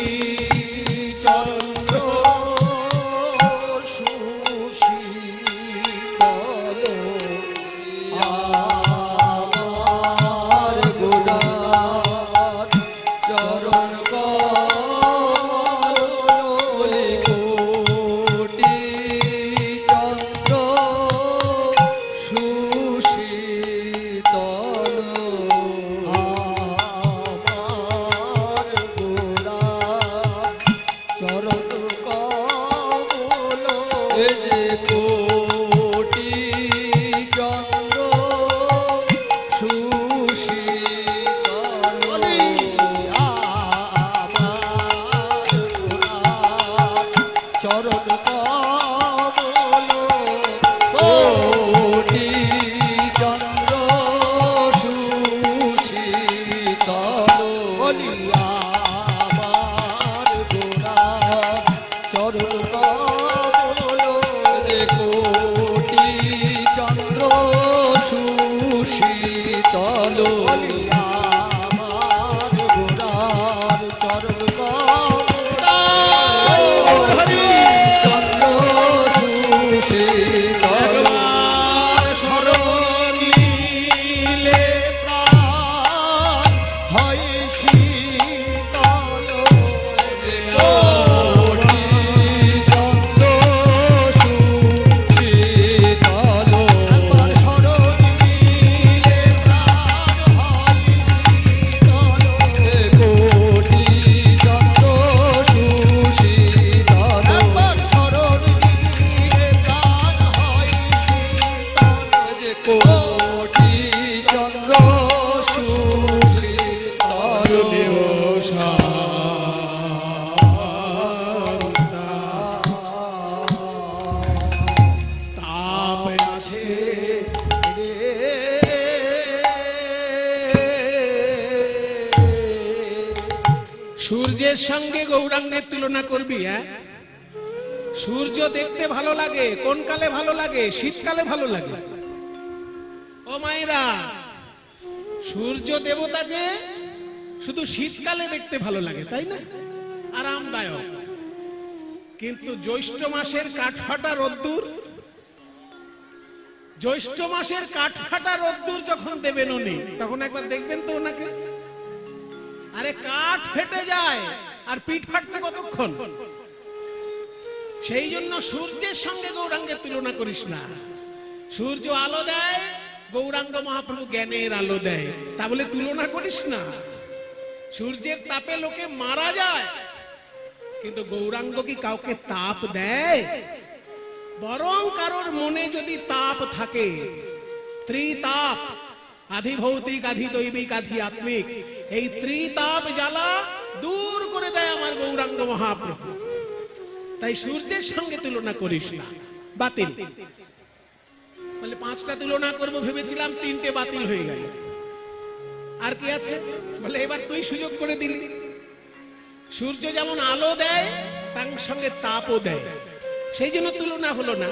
সূর্যের সঙ্গে গৌরাঙ্গের তুলনা করবি? হ্যাঁ, সূর্য দেখতে ভালো লাগে কোন কালে ভালো লাগে? শীতকালে ভালো লাগে। ও মায়েরা, সূর্য দেবতাকে শুধু শীতকালে দেখতে ভালো লাগে, তাই না? আরামদায়ক। কিন্তু জ্যৈষ্ঠ মাসের কাঠফাটা রোদ্দুর, জ্যৈষ্ঠ মাসের কাঠফাটা রোদ্দুর যখন দেবেন উনি, তখন একবার দেখবেন তো ওনাকে। আরে কাঠ ফেটে যায়, আর পিঠ ফাটতে কতক্ষণ? সেই জন্য সূর্যের সঙ্গে গৌরাঙ্গের তুলনা করিস না। সূর্য আলো দেয়, গৌরাঙ্গ মহাপ্রভু জ্ঞানের আলো দেয়, তা বলে তুলনা করিস না। সূর্যের তাপে লোকে মারা যায়, কিন্তু গৌরাঙ্গ কি কাউকে তাপ দেয়? বরং কারোর মনে যদি তাপ থাকে, ত্রিতাপ, আধি ভৌতিক, আধি দৈবিক, আধি আত্মিক, এই ত্রিতাপ জ্বালা দূর করে দেয় আমার গৌরাঙ্গ মহাপ্রভু। তাই সূর্যের সঙ্গে তুলনা করিস না, বাতিল। বলে 5টা তুলনা করব ভেবেছিলাম, 3টে বাতিল হয়ে গেল। আর কি আছে? বলে এবার তুই সুযোগ করে দিলি। সূর্য যেমন আলো দেয়, তার সঙ্গে তাপও দেয়, সেই জন্য তুলনা হলো না।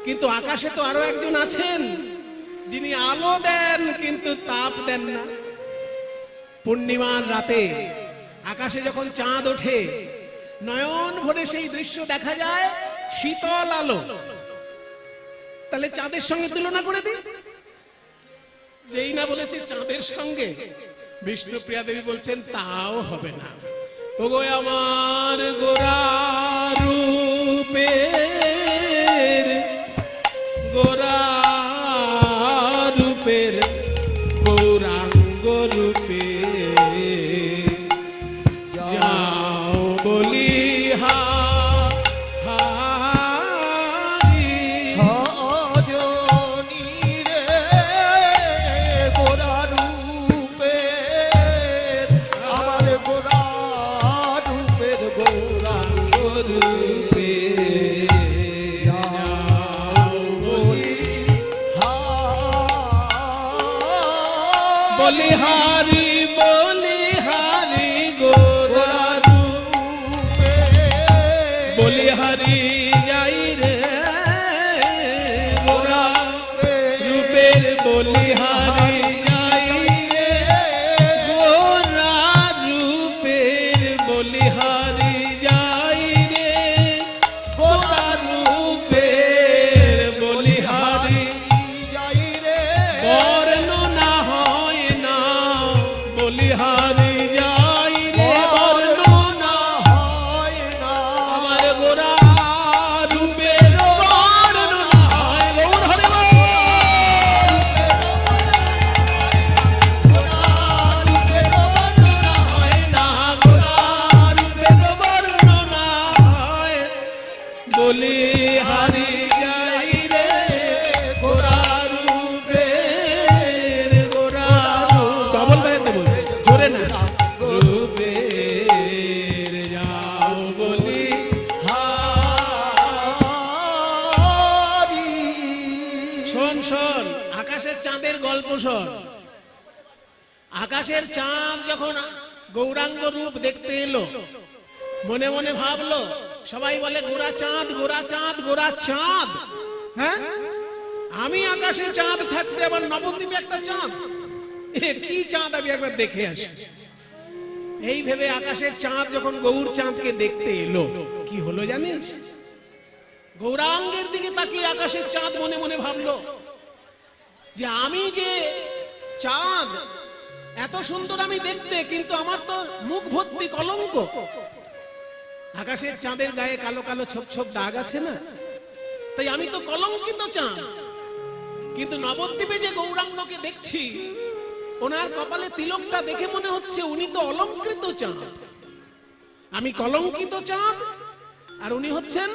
কিন্তু আকাশে তো আরো একজন আছেন, যিনি আলো দেন কিন্তু তাপ দেন না। পূর্ণিমার রাতে আকাশে যখন চাঁদ ওঠে, নয়ন ভরে সেই দৃশ্য দেখা যায়, শীতল আলো। তাহলে চাঁদের সঙ্গে তুলনা করে দিই। যেই না বলেছে চাঁদের সঙ্গে, বিষ্ণুপ্রিয়া দেবী বলছেন তাও হবে না। ওগো আমার গোরা রূপের, গোরা রূপের গৌরাঙ্গ রূপে যাও বলি সজনী রে গোরা রূপের, আমার গোরা রূপের গৌরাঙ্গ রূপে যাও বলি বলিহারি, বলিহারি গোরা রূপে বলিহারি যাই রে গোরা রূপের, বলিহারি যাই রে গোরা রূপের, বলিহারি যাই রে গোরা রূপের, বলিহারি যাই রে বর্ণনা হয় না, বলিহারি যাই রে বর্ণনা হয় না আমার গোরা রূপের বর্ণনা হয়। গৌর হরি বল। হয় না, গোরা রূপের বর্ণনা হয়, বলিহারি যাই রে গোরা রূপের, গোরা ডবল বাজাতে বলছি, জোরে না। রূপের যাও বলি হারি শোন শোন, আকাশের চাঁদের গল্প শোন। আকাশের চাঁদ যখন গৌরাঙ্গ রূপ দেখতে এলো, মনে মনে ভাবলো, সবাই বলে গোরা চাঁদ, গোরা চাঁদ, গোরা চাঁদ। হ্যাঁ, আমি আকাশে চাঁদ থাকতে আবার নবদ্বীপে একটা চাঁদ, এ কি চাঁদ, আমি একবার দেখে আসি। এই ভেবে আকাশের চাঁদ যখন গৌর চাঁদকে দেখতে এলো, কি হলো জানিস? গৌরাঙ্গের দিকে তাকিয়ে আকাশের চাঁদ মনে মনে ভাবলো যে আমি যে চাঁদ, এত সুন্দর আমি দেখতে, কিন্তু আমার তো মুখ ভর্তি কলঙ্ক। আকাশের চাঁদের গায়ে কালো কালো ছোপ ছোপ দাগ আছে না, তাই আমি তো কলঙ্কিত চাঁদ। কিন্তু নবদ্বীপে যে গৌরাঙ্গকে দেখছি, ওনার কপালে তিলকটা দেখে মনে হচ্ছে উনি তো অলঙ্কৃত চাঁদ। আমি কলঙ্কিত চাঁদ, আর উনি হচ্ছেন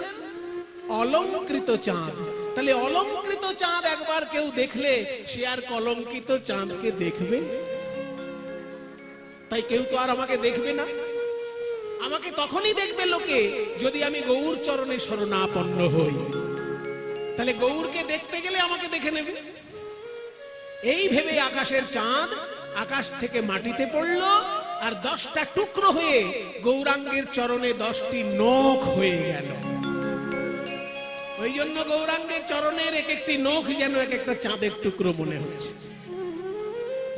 অলঙ্কৃত চাঁদ। তাহলে অলঙ্কৃত চাঁদ একবার কেউ দেখলে সে আর কলঙ্কিত চাঁদকে দেখবে? তাই কেউ তো আর আমাকে দেখবে না। আমাকে তখনই দেখবে লোকে যদি আমি গৌর চরণে শরণাপন্ন হই। তাহলে গৌরকে দেখতে গেলে আমাকে দেখে নেবে। এই ভেবে আকাশের চাঁদ আকাশ থেকে মাটিতে পড়লো, আর 10টা টুকরো হয়ে গৌরাঙ্গের চরণে 10টি নখ হয়ে গেল। ওই জন্য গৌরাঙ্গের চরণের এক একটি নখ যেন এক একটা চাঁদের টুকরো মনে হচ্ছে।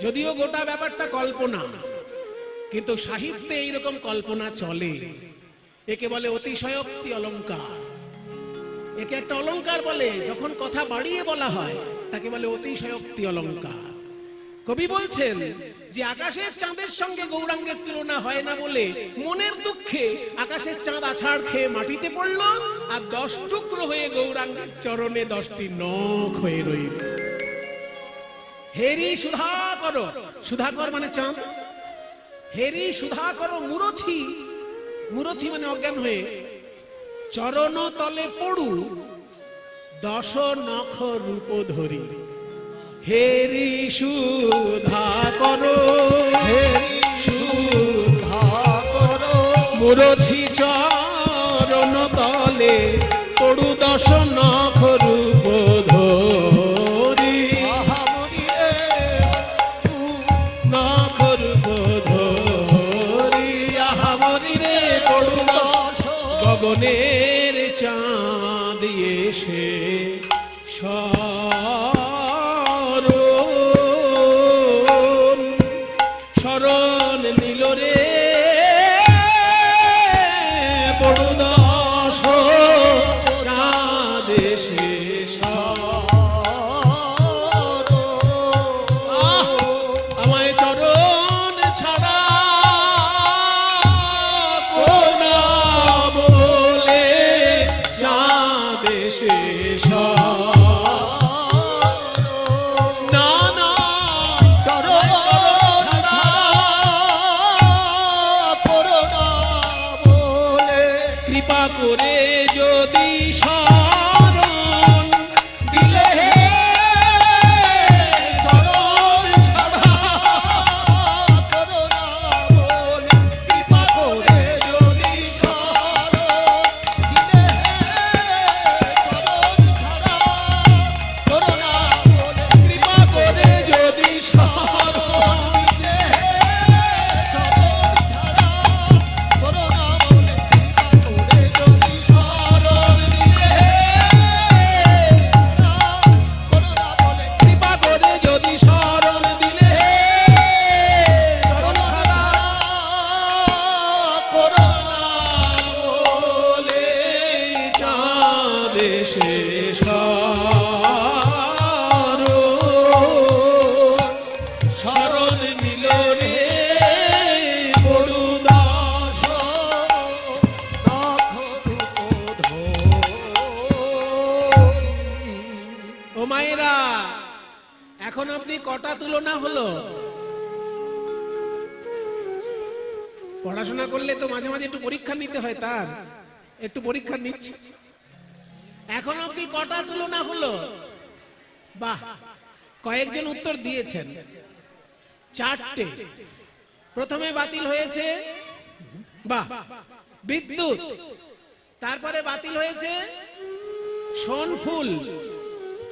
যদিও গোটা ব্যাপারটা কল্পনা, কিন্তু সাহিত্যে এইরকম কল্পনা চলে। একে বলে অতিশয়োক্তি অলংকার। একে একটা অলংকার বলে, যখন কথা বাড়িয়ে বলা হয় তাকে বলে অতিশয়োক্তি অলংকার। কবি বলছেন যে আকাশের চাঁদের সঙ্গে গৌরাঙ্গের তুলনা হয় না বলে মনের দুঃখে আকাশের চাঁদ আছাড় খেয়ে মাটিতে পড়লো, আর 10 টুকরো হয়ে গৌরাঙ্গের চরণে 10টি নখ হয়ে রইল। হেরি সুধাকর, সুধাকর মানে চাঁদ, হেরি সুধাকর মুরছি, মুরছি মানে অজ্ঞান হয়ে, চরণ তলে পড়ু 10 নখ রূপ ধরি। হেরি সুধাকর, হেরি সুধাকর মুরছি চরণ তলে পড়ু 10 নখ রূপ ধরি। নখ রূপ ধরি, আহামরি রে পড়ু 10 গগনের চাঁদ এসে শরণ নিল রে পড়ু 10 চাঁদ এসে। আমায় চরণ ছাড়া কোনা বলে চাঁদ এসে না না চরণ ছাড়া করোনা বলে কৃপা করে যদি শরণ দিলে চরণ ছাড়া করোনা বলে কৃপা করে যদি শরণ দিলে চরণ ছাড়া করোনা বলে কৃপা করে যদি শরণ দিলে চরণ ছাড়া করোনা বলে কৃপা করে যদি শরণ দিলে করোনা বলে কৃপা করে যদি শরণ দিলে চরণ ছাড়া করোনা বলে চাঁদ এসে শরণ নিল রে পড়ু 10 ও মায়েরা, এখন অবধি কটা তুলনা হলো? পড়াশোনা করলে তো মাঝে মাঝে একটু পরীক্ষা নিতে হয়, তার একটু পরীক্ষা নিচ্ছি। এখন অবধি কটা তুলনা হলো? বাহ, কয়েকজন উত্তর দিয়েছেন। 4টে। প্রথমে বাতিল হয়েছে বাহ বিদ্যুৎ, তারপরে বাতিল হয়েছে সোনফুল,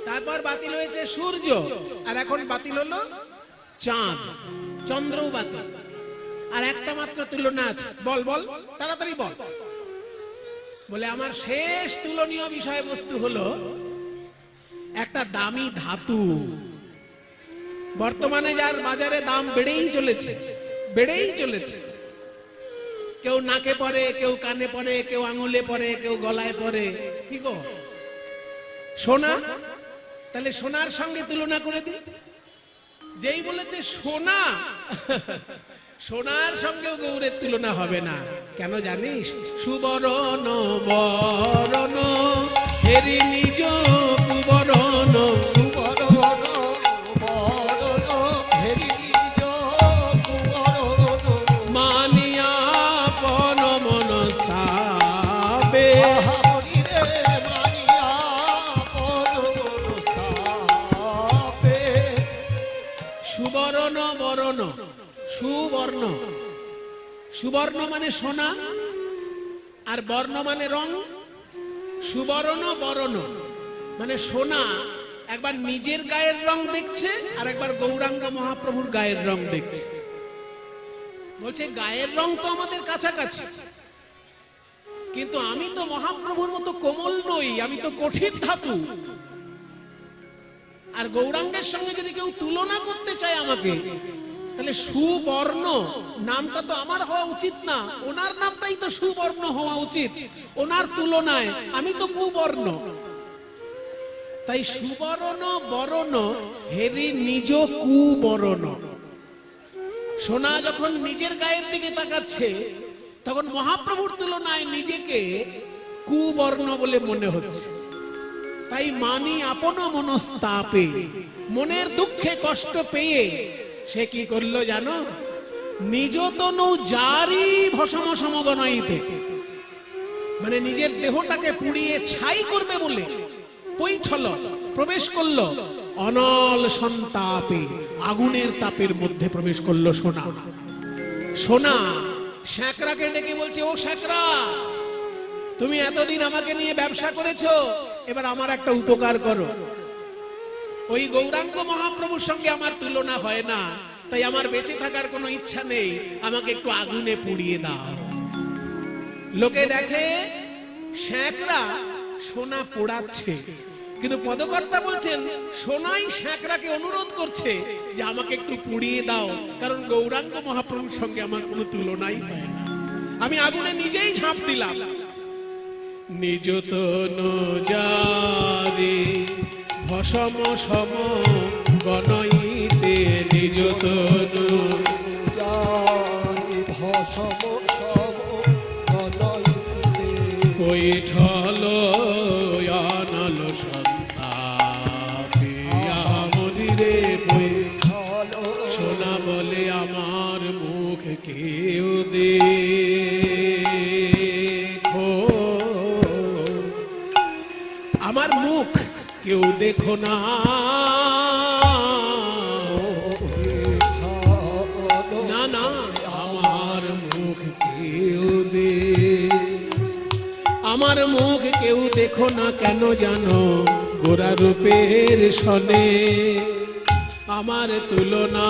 তারপর বাতিল হয়েছে সূর্য, আর এখন বাতিল হলো চাঁদ, চন্দ্রও বাতিল। আর একটা মাত্র তুলনা আছে। বল বল, তাড়াতাড়ি বল। বলে আমার শেষ তুলনীয় বিষয়বস্তু হলো একটা দামি ধাতু। বর্তমানে যার বাজারে দাম বেড়েই চলেছে, বেড়েই চলেছে। কেউ নাকে পরে, কেউ কানে পরে, কেউ আঙুলে পরে, কেউ গলায় পরে। কি গো, সোনা? তাহলে সোনার সঙ্গে তুলনা করে দি। যেই বলেছে সোনা, সোনার সঙ্গেও গৌরের তুলনা হবে না। কেন জানিস? সুবরণ বরণ হেরি নিজ কুবরণ, সুবরণ বরণ হেরি নিজ কুবরণ মানিয়া পন মনস্তাবে। মহামণি রে মানিয়া পরমস্থাপে। সুবরণ বরণ, সুবর্ণ, সুবর্ণ মানে সোনা, আর বর্ণ মানে রং। সুবর্ণ বরণ মানে সোনা একবার নিজের গায়ের রং দেখছে, আর একবার গৌরাঙ্গ মহাপ্রভুর গায়ের রং দেখছে। বলছে গায়ের রং তো আমাদের কাছাকাছি, কিন্তু আমি তো মহাপ্রভুর মতো কোমল নই, আমি তো কঠিন ধাতু। আর গৌরাঙ্গের সঙ্গে যদি কেউ তুলনা করতে চায় আমাকে, তাহলে সুবর্ণ নামটা তো আমার হওয়া উচিত না, ওনার নামটাই তো সুবর্ণ হওয়া উচিত। ওনার তুলনায় আমি তো কুবর্ণ। তাই সুবর্ণ বরণ হেরি নিজ কুবরণ। সোনা যখন নিজের গায়ের দিকে তাকাচ্ছে, তখন মহাপ্রভুর তুলনায় নিজেকে কুবর্ণ বলে মনে হচ্ছে। তাই মানি আপন মনস্তাপে, মনের দুঃখে কষ্ট পেয়ে সে কি করলো জানো? নিজ তনু জারি ভস্ম সমগণইতে, মানে নিজের দেহটাকে পুড়িয়ে ছাই করবে বলে পৈঠল প্রবেশ করলো অনল সন্তাপে, আগুনের তাপের মধ্যে প্রবেশ করলো সোনা। সোনা শ্যাকরাকে ডেকে বলছে, ও শ্যাকরা, তুমি এতদিন আমাকে নিয়ে ব্যবসা করেছো, এবার আমার একটা উপকার করো। ওই গৌরাঙ্গ মহাপ্রভুর সঙ্গে আমার তুলনা হয় না, তাই আমার বেঁচে থাকার কোনো ইচ্ছা নেই, আমাকে একটু আগুনে পুড়িয়ে দাও। লোকে দেখে শ্যাকরা সোনা পোড়াচ্ছে, কিন্তু পদকর্তা বলছেন সোনাই শ্যাকরাকে অনুরোধ করছে যে আমাকে একটু পুড়িয়ে দাও, কারণ গৌরাঙ্গ মহাপ্রভুর সঙ্গে আমার কোনো তুলনাই হয় না। আমি আগুনে নিজেই ঝাঁপ দিলাম। নিজ তনু জারি ভস্ম সম গণইতে, নিজ তনু জারি ভস্ম সম গণইতে, পৈঠল অনল সন্তাপে আমদিরে পৈঠল। সোনা বলে আমার মুখ কেউ দেখো, আমার মুখ কেউ দেখো না, না না আমার মুখ কেউ আমার মুখ কেউ দেখো না। কেন জানো? গোরা রূপের সনে আমার তুলনা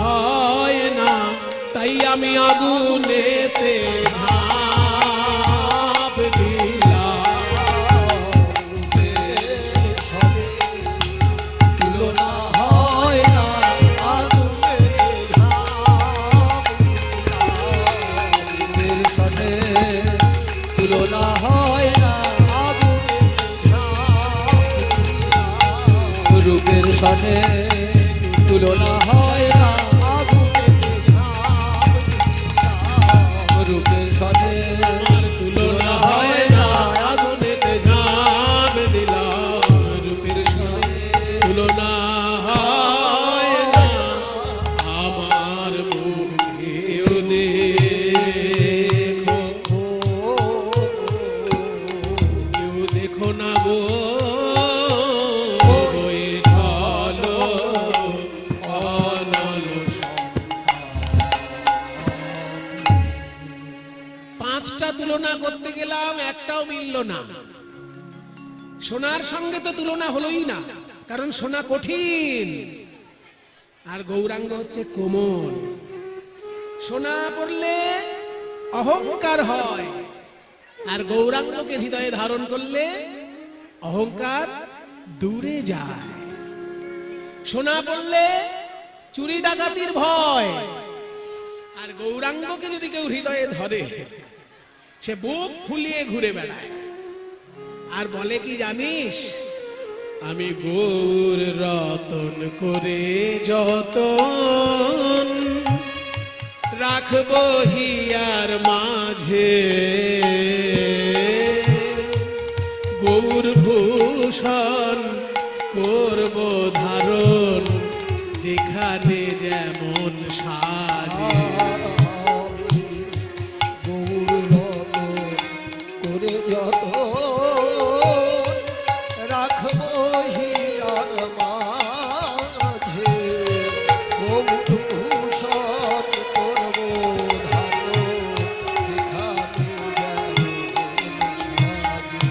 হয় না, তাই আমি আগুনেতে ঝাঁপ দিলাম। তুলনা হয় না, আগুনে ঝাঁপ দিলাম। সনে তুলনা হয় না, আগুনে ঝাঁপ দিলাম। রূপের সনে তুলনা হয় না, আগুনে ঝাঁপ দিলাম। রূপের সনে তুলনা হয় না, আগুনেতে ঝাঁপ দিলাম। রূপের সনে তুলনা হয় না, আমার মুখ কেউ দেখো, কেউ দেখো না গো। বৈঠল অনল পাঁচটা তুলনা করতে গেলাম, একটাও মিলল না। সোনার সঙ্গে তো তুলনা হলোই না, কারণ সোনা কঠিন আর গৌরাঙ্গ হচ্ছে কোমল। সোনা পড়লে অহংকার হয়, আর গৌরাঙ্গকে হৃদয়ে ধারণ করলে অহংকার দূরে যায়। সোনা পড়লে চুরি ডাকাতির ভয়, আর গৌরাঙ্গকে যদি কেউ হৃদয়ে ধরে সে বুক ফুলিয়ে ঘুরে বেড়ায় আর বলে কি জানিস, আমি গৌর রতন করে যতন রাখবো হিয়ার মাঝে, গৌর ভূষণ করব ধারণ যেখানে যেমন সাজে। করে যত রাখবো হিয়ার মাঝে, ভূষণ করব ধারণ যেখানে সাজে।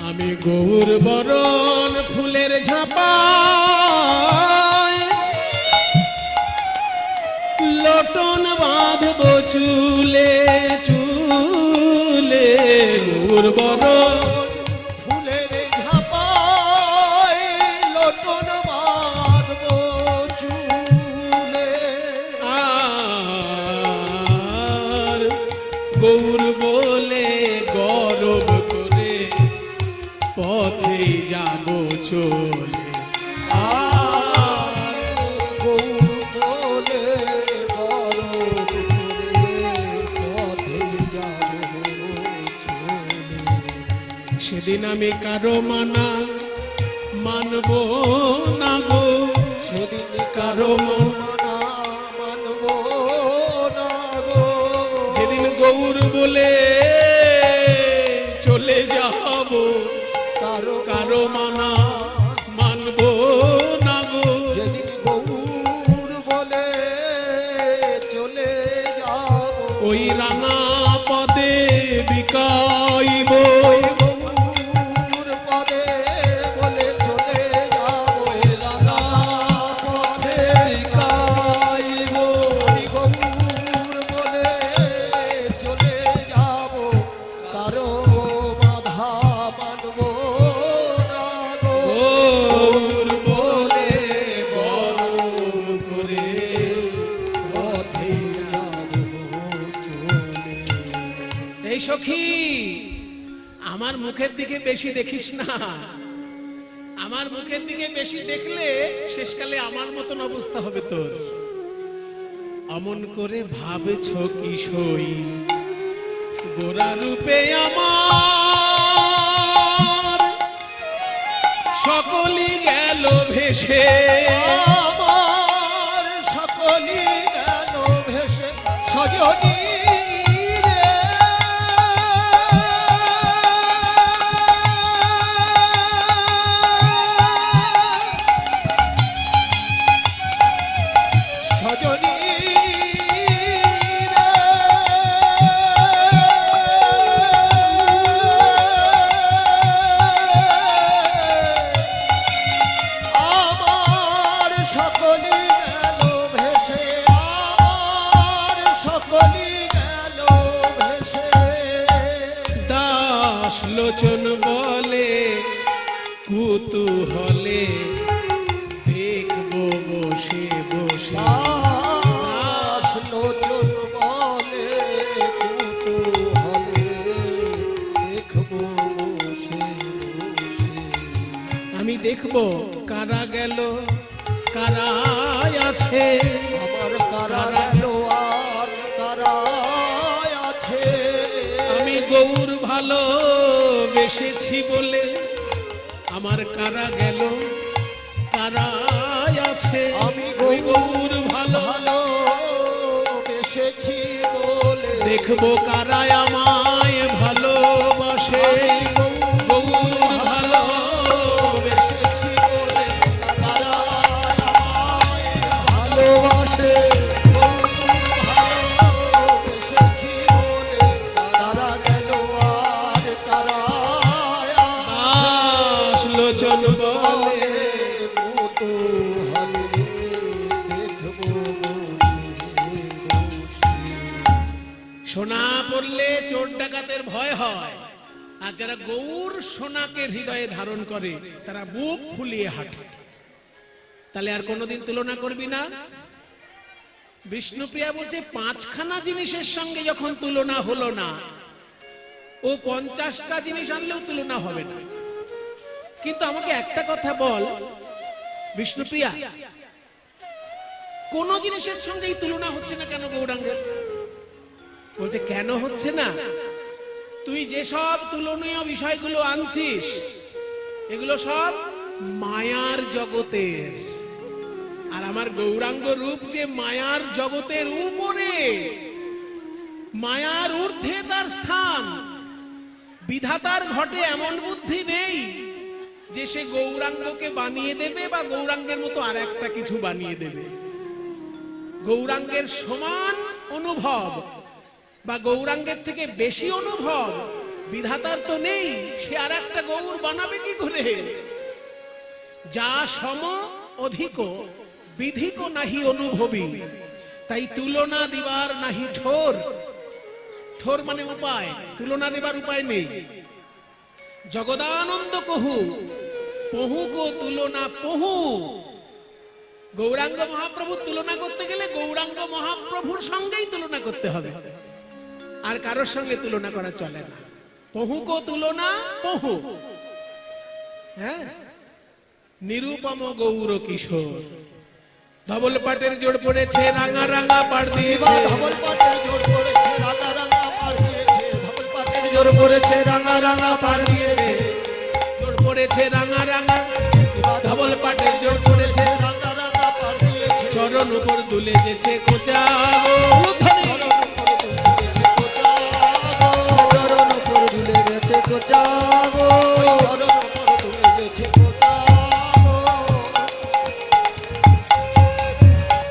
আমি গৌর বরণ ফুলের ঝাঁপায় লটন বা চুলে চুলে গৌর বড় ফুলের ঝাপায় লটন বাঁধবো চুলে আর গৌর বলে গরব করে পথে যাব চলে আর গৌর বলে গরব করে পথে যাবো চলে সেদিন আমি কারো মানা মানব না গো সেদিন কারো মানা মানবো না গো যেদিন গৌর বলে চলে যাব কারো কারো মানা মানব না গো যেদিন গৌর বলে চলে যাব ওই রাঙা পদে বিকাইব গৌর পদে বলে চলে যাব রাঙা পথে গাইব গৌর বলে চলে যাব কারো বাধা মানব না গো গৌর বলে গরব করে পথে যাব চলে এই সখী আমার মুখের দিকে বেশি দেখিস না আমার মুখের দিকে বেশি দেখলে শেষকালে আমার মতন অবস্থা হবে তোর অমন করে ভাবছ কি সই গোরা রূপে আমার সকলই গেল ভেসে আমার সকলি গেল ভেসে সজনী রে সজনী আমার সকলি গেল ভেসে আমার সকলি গেল ভেসে দাস লোচন বলে কুতূহলে দেখবো বসে বসে দাস লোচন বলে কুতূহলে দেখবো বসে বসে আমি দেখবো কারা গেল কারা আছে আমার কারা গেল আর কারা আছে আমি গৌর ভালো বেসেছি বলে আমার কারা গেল কারা আছে আমি গৌর ভালো ভালো বেসেছি বলে দেখবো কারা আমায় ভালোবাসে গৌর ভালো বেসেছি বলে কারা আমায় ভালোবাসে বেসেছি বলে কারা গেল আর কারা দাস লোচন বলে কৌতূহলে দেখবো সোনা পড়লে চোর ডাকাতের ভয় হয় আর যারা গৌর সোনাকে হৃদয়ে ধারণ করে তারা বুক ফুলিয়ে হাঁটে তাহলে আর কোনোদিন তুলনা করবি না বিষ্ণুপ্রিয়া বলছে পাঁচখানা জিনিসের সঙ্গে যখন তুলনা হলো না ও 50টা জিনিস আনলেও তুলনা হবে না কিন্তু আমাকে একটা কথা বল বিষ্ণুপ্রিয়া কোন জিনিসের সঙ্গেই তুলনা হচ্ছে না কেন গৌরাঙ্গের বলছে কেন হচ্ছে না তুই যেসব তুলনীয় বিষয়গুলো আনছিস এগুলো সব মায়ার জগতের আর আমার গৌরাঙ্গ রূপ যে মায়ার জগতের উপরে মায়ার ঊর্ধ্বে তার স্থান বিধাতার ঘটে এমন বুদ্ধি নেই যে সে গৌরাঙ্গকে বানিয়ে দেবে বা গৌরাঙ্গের মতো আর একটা কিছু বানিয়ে দেবে গৌরাঙ্গের সমান অনুভব বা গৌরাঙ্গের থেকে বেশি অনুভব বিধাতার তো নেই সে আর একটা গৌর বানাবে কি করে যা সম অধিক বিধিক নাহি অনুভবী তাই তুলনা দিবার নাহি ঠোর। ঠোর মানে উপায়, তুলনা দিবার উপায় নেই। জগদানন্দ কহু পহু কো তুলনা পহু। গৌরাঙ্গ মহাপ্রভুর তুলনা করতে গেলে গৌরাঙ্গ মহাপ্রভুর সঙ্গেই তুলনা করতে হবে, আর কারোর সঙ্গে তুলনা করা চলে না। পহু কো তুলনা পহু। হ্যাঁ, নিরুপম গৌর কিশোর। ধবল পাটের জোড় পড়েছে, রাঙা রাঙা পাড় দিয়েছে। ধবল পাটের জোর পড়েছে, রাঙা রাঙা পাড় দিয়েছে। ধবল পাটের জোর পড়েছে, রাঙা রাঙা পাড় দিয়েছে। জোড় পড়েছে রাঙা রাঙা, ধবল পাটের জোড় পড়েছে, রাঙা রাঙা পাড় দিয়েছে। চরণ উপর দুলে যেছে কোচা ধ্বনি। চরণ উপর দুলে গেছে কোচা গো। চরণ উপর দুলে গেছে কোচা গো।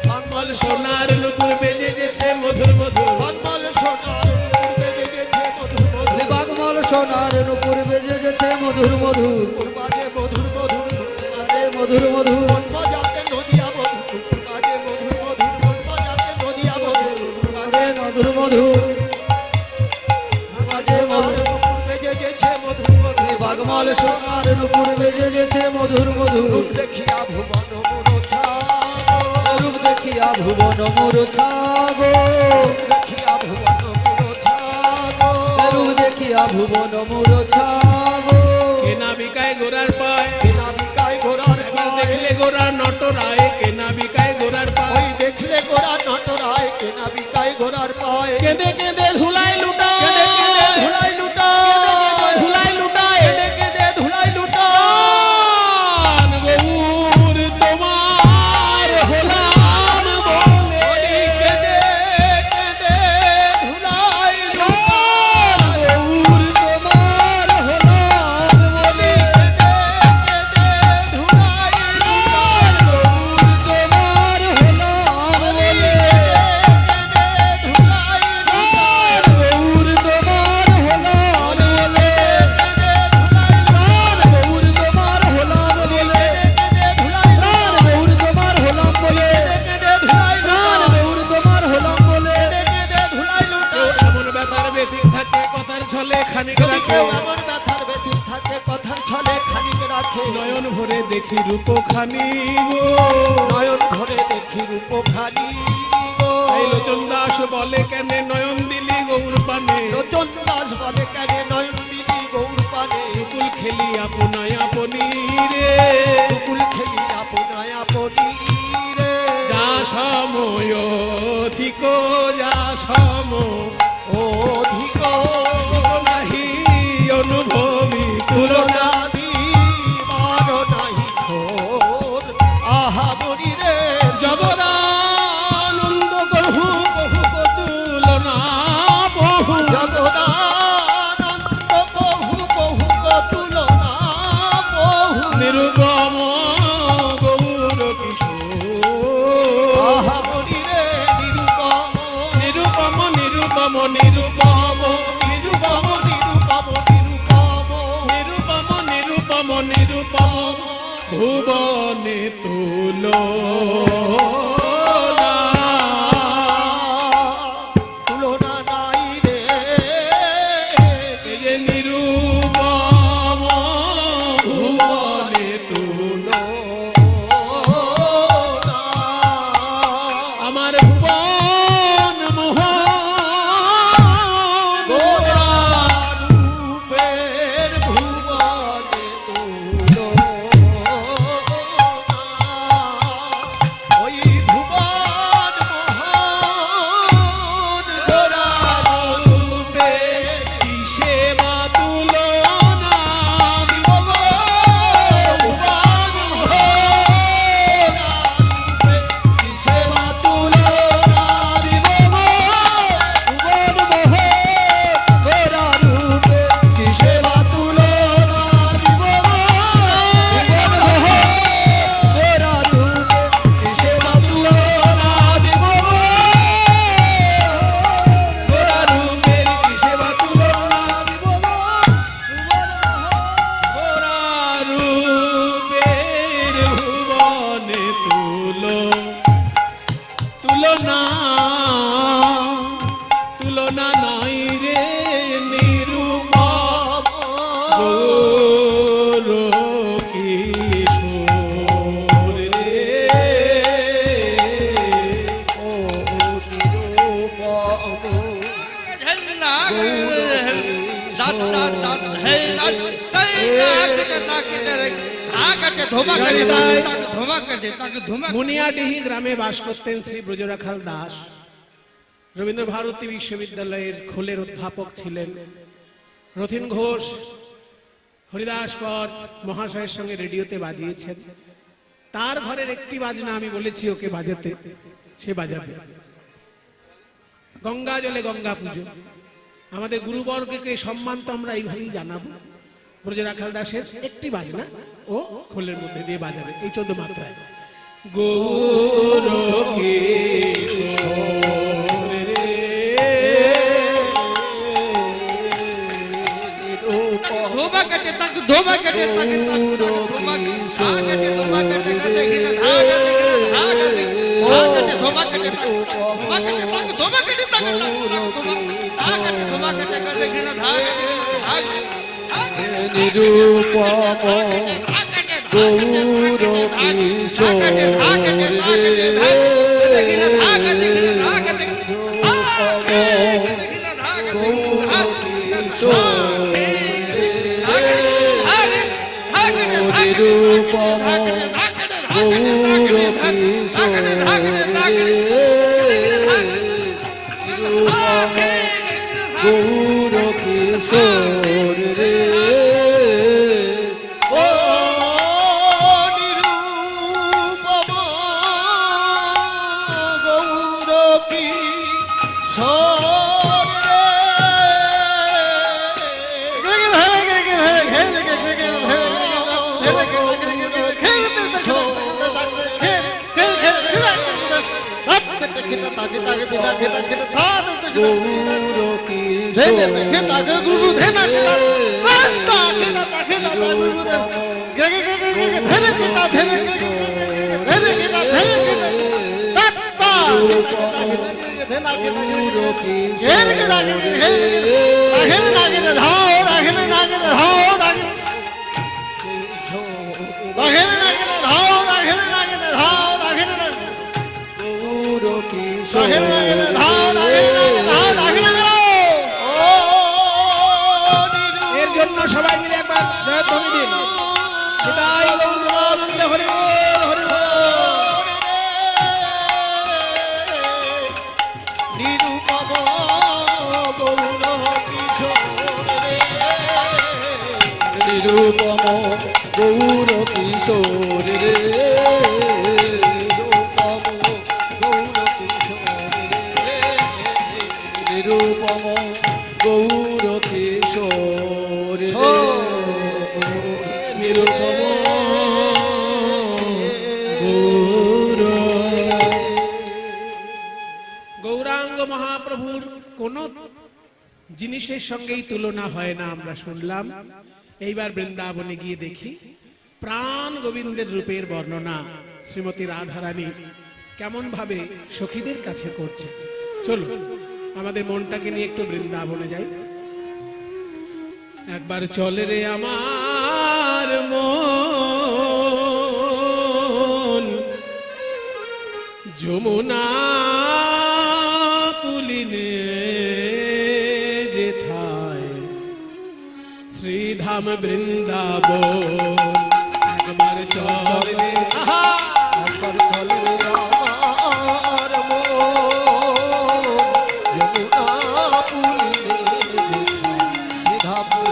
বাংমল সোনার নুপুর বেজে যেছে মধুর মধুর। বাগমাল সোনার নুপুর বেজে গেছে মধুর মধুর। বাগমাল সোনার নুপুর বেজে গেছে মধুর মধুর। বাজে মধুর মধুর, বাজে মধুর মধুর। বাজাতে নদিয়া মধুর, বাজে মধুর মধুর। বাজাতে নদিয়া মধুর, বাজে মধুর মধুর। বাজে মধুর নুপুর বেজে গেছে মধুর মধুর। বাগমাল সোনার নুপুর বেজে গেছে মধুর মধুর। রূপ দেখিয়া ভুবন মূর্ছা, রূপ দেখিয়া ভুবন মূর্ছা গো। দেখিয়া ভুবন মূর্ছা গো। রূপ দেখিয়া ভুবন মূর্ছা গো। কেনা বিকায় গোরার পায়, কেনা বিকায় ঘোড়ার পায়। দেখলে গোরা নটরায়। কেনা বিকায় গোরার পায়, ওই দেখলে গোরা নটরায়। কেনা বিকায় ঘোড়ার পায়। কেঁদে কেঁদে ধুলাই লুটায়। কেঁদে কেঁদে ধুলাই লুটায়। ধুলাই লুটায়। কেঁদে কেঁদে ধুলাই লুটায়। গৌর তোমার হলাম বলে। ওই কেঁদে কেঁদে ধুলাই লুটায়। গৌর তোমার হলাম বলে। কেঁদে কেঁদে ধুলাই লুটায়। গৌর তোমার হলাম বলে। কেঁদে ধুলাই লুটায়। গৌর তোমার হলাম বলে। গৌর তোমার হলাম বলে। কেঁদে ধুলাই লুটায়। গৌর তোমার হলাম বলে। কেঁদে ধুলাই লুটায়। গৌর তোমার হলাম বলে। কেঁদে ধুলাই লুটায়। এমন ব্যথার ব্যথিক থাকে কথার ছলে খানিক যদি রাখে। কেউ এমন ব্যথার ব্যথিক থাকে কথার ছলে খানিক রাখে। নয়ন ভরে দেখি রূপ খানি গো। নয়ন ভরে দেখি রূপ খানি গো। এই লোচন দাস বলে কেন নয়ন দিলি গৌর পানে। লোচন দাস বলে কেন নয়ন দিলি গৌর পানে। কুল খেলি আপনায় আপনি রে। কুল খেলি আপনায় আপনি রে। যা সময় অধিক, যা সম অধিক নাহি অনুভবী তুলনা। তুলনা দিবার নাহি ঠোর। আহা মরি রে। জগদানন্দ কহু বহু তুলনা বহু। জগদানন্দ বহু বহু তুলনা বহু। নিরুপম গৌর কিশোর। আহা মরি রে নিরুপম। নিরুপম নিরুপম নিরুপম নিরুপম নিরুপম নিরুপম নিরুপম নিরুপম নিরুপম ভুবনে তুলো। তুলনা নাই রে। যে নিরুপম ভুবনে তুলো। আমার ভুবন মোহন গোরা। রূপের ভুবনে তুলনা। ওই ভুবন মুনিয়াডিহি গ্রামে বাস করতেন শ্রী ব্রজরাখাল দাস। রবীন্দ্র ভারতী বিশ্ববিদ্যালয়ের খোলের অধ্যাপক ছিলেন। রথীন ঘোষ, হরিদাস কর মহাশয়ের সঙ্গে রেডিওতে বাজিয়েছেন। তার ঘরের একটি বাজনা আমি বলেছি ওকে বাজাতে, সে বাজাবে। গঙ্গা জলে গঙ্গা পুজো, আমাদের গুরুবর্গকে সম্মান তো আমরা এইভাবেই জানাবো। ব্রজরাখাল দাসের একটি বাজনা ও খোলের মধ্যে দিয়ে বাজাবে এই 14 মাত্রায়। গৌর এর জন্য সবাই মিলে একবার জয়ধ্বনি দিন। নিতাই গৌর প্রেমানন্দ হরি বল, হরি বল। নিরুপম গৌর কিশোর রে, নিরুপম গৌর কিশোর রে, নিরুপম গৌর কিশোর রে, নিরুপম গৌর কিশোর রে, নিরুপম গৌর। গৌরাঙ্গ মহাপ্রভুর কোন জিনিসের সঙ্গেই তুলনা হয় না আমরা শুনলাম। এইবার বৃন্দাবনে গিয়ে দেখি প্রাণ গোবিন্দের রূপের বর্ণনা শ্রীমতী রাধারানী কেমন ভাবে সখীদের কাছে করছে। চলো আমাদের মনটাকে নিয়ে একটু বৃন্দাবনে যাই। একবার চলে রে আমার মন যমুনা পুলিনে যেথায় শ্রীধাম বৃন্দাবন। একবার চলে রে, আহা একবার চলে আমার মন যমুনা পুলিনে যেথায় বৃন্দাবন।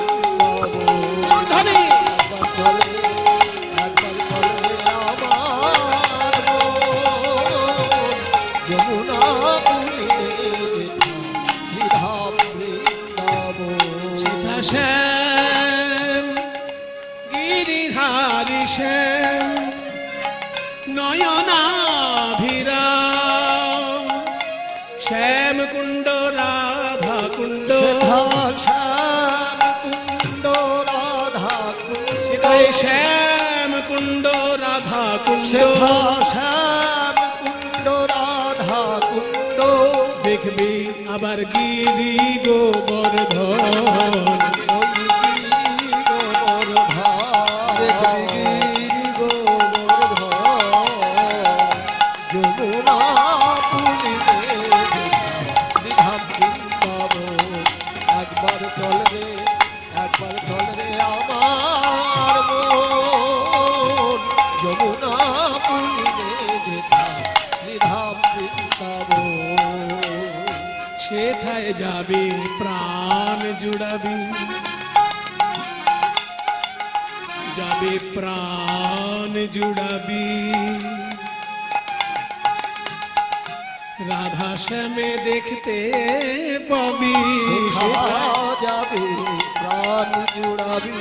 ধনী একবার চলে আমার মন যমুনা পুলিনে যেথায় বৃন্দাবন। সীতা শ্যাম গিরিধারী শ্যাম নয়নাভিরাম শ্যাম কুণ্ড রাধা কুণ্ড শ্যাম কুণ্ড রাধা কুণ্ড, সেটাই শ্যাম কুণ্ড রাধা কুণ্ড। শ্যাম কুণ্ড রাধা কুণ্ড, দেখবি আবার গিরি গোবর্ধন ওই গোবর্ধন, গোবর্ধন যমুনা পুলিনে শ্রীধাম বৃন্দাবন। একবার চলবে জুড়াবি যাবে প্রাণ জুড়াবি রাধা শ্যামে দেখতে পাবি যাবে প্রাণ জুড়াবি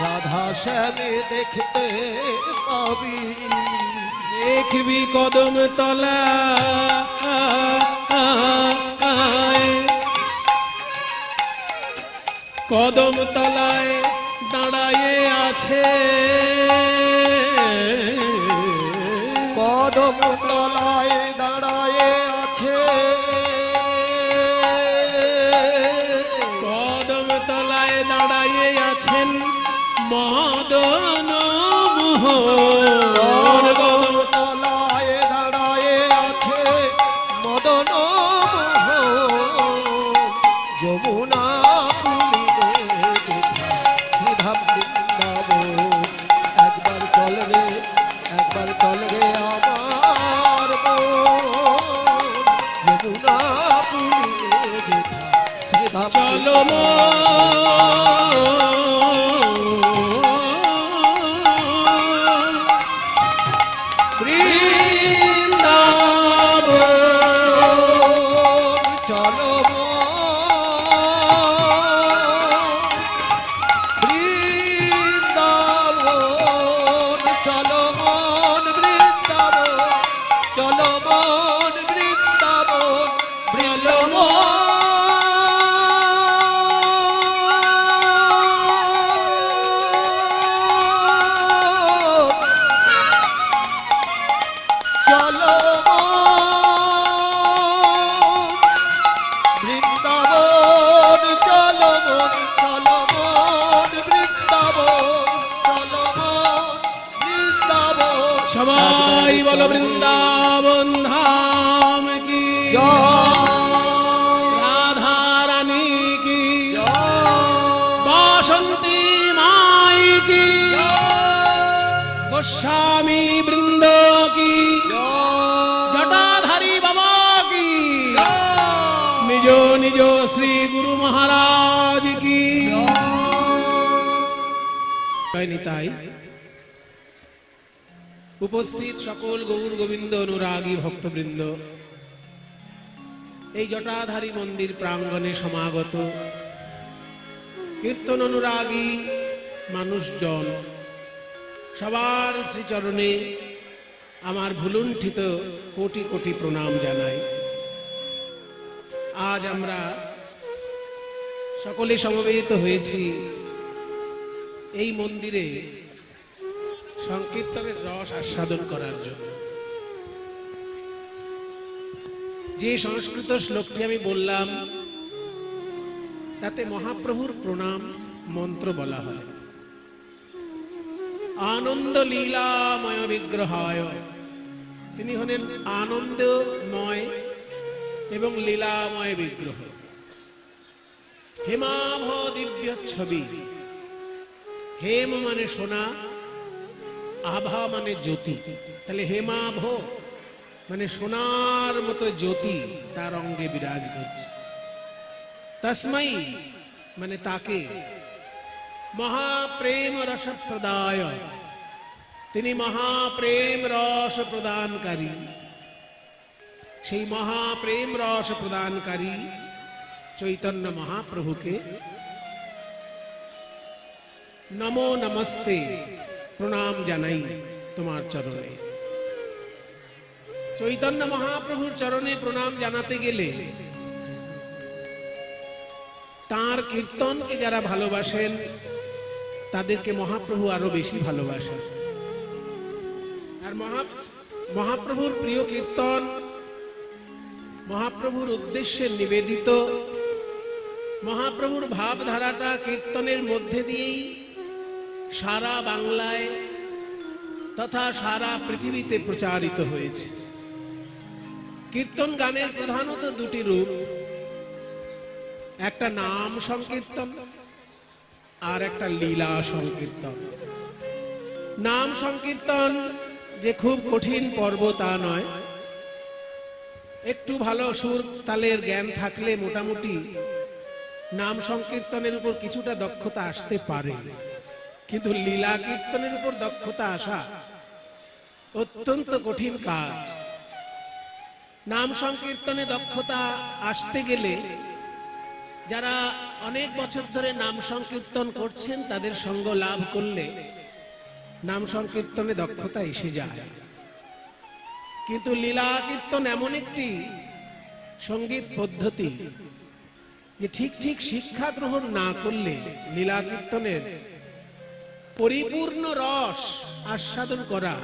রাধা শ্যামে দেখতে পাবি দেখবি কদম তলা কদম তলায় দাঁড়ায়ে আছে কদম তলায় দাঁড়ায়ে আছে কদম তলায় দাঁড়ায়ে আছেন মদন মোহন কদম তলায় দাঁড়ায়ে আছে মদন মোহন যমুনা একবার চল রে আমার যমুনা পুরীরে যেথা শ্রীধাম চলো সবাই বলো বৃন্দাবন ধাম কি রাধা রানী কি বাসন্তী মাই কি গোস্বামী বৃন্দ কি জটাধারী বাবা কি নিজ নিজ শ্রী গুরু মহারাজ কি তাই উপস্থিত সকল গৌর গোবিন্দ অনুরাগী ভক্তবৃন্দ এই জটাধারী মন্দির প্রাঙ্গণে সমাগত কীর্তন অনুরাগী মানুষজন সবার শ্রীচরণে আমার ভুলুণ্ঠিত কোটি কোটি প্রণাম জানাই। আজ আমরা সকলে সমবেত হয়েছি এই মন্দিরে সংকীর্তনের রস আস্বাদন করার জন্য। যে সংস্কৃত শ্লোকটি আমি বললাম তাতে মহাপ্রভুর প্রণাম মন্ত্র বলা হয়। আনন্দ লীলাময় বিগ্রহায়, তিনি হলেন আনন্দময় এবং লীলাময় বিগ্রহ। হেমাভ দিব্য ছবি, হেম মানে সোনা, আভা মানে জ্যোতি, তাহলে হেমাভ মানে সোনার মতো জ্যোতি তার অঙ্গে বিরাজ করছে। তস্মাই মানে তাকে, মহাপ্রেম রস প্রদায়, তিনি মহাপ্রেম রস প্রদানকারী। সেই মহাপ্রেম রস প্রদানকারী চৈতন্য মহাপ্রভুকে নমো নমস্তে প্রণাম জানাই তোমার চরণে। চৈতন্য মহাপ্রভুর চরণে প্রণাম জানাতে গেলে তার কীর্তনকে যারা ভালোবাসেন তাদেরকে মহাপ্রভু আরো বেশি ভালোবাসেন। আর মহাপ্রভুর প্রিয় কীর্তন মহাপ্রভুর উদ্দেশ্যে নিবেদিত, মহাপ্রভুর ভাবধারাটা কীর্তনের মধ্যে দিয়েই সারা বাংলায় তথা সারা পৃথিবীতে প্রচারিত হয়েছে। কীর্তন গানের প্রধানত দুটি রূপ, একটা নাম সংকীর্তন আর একটা লীলা সংকীর্তন। নাম সংকীর্তন যে খুব কঠিন পর্ব তা নয়, একটু ভালো সুর তালের জ্ঞান থাকলে মোটামুটি নাম সংকীর্তনের উপর কিছুটা দক্ষতা আসতে পারে, কিন্তু লীলা কীর্তনের উপর দক্ষতা আসা অত্যন্ত কঠিন কাজ। নাম সংকীর্তনে দক্ষতা আসতে গেলে যারা অনেক বছর ধরে নাম সংকীর্তন করছেন তাদের সঙ্গ লাভ করলে নাম সংকীর্তনে দক্ষতা এসে যায়। কিন্তু লীলা কীর্তন এমন একটি সঙ্গীত পদ্ধতি যে ঠিক ঠিক শিক্ষা গ্রহণ না করলে লীলা কীর্তনের পরিপূর্ণ রস আস্বাদন করা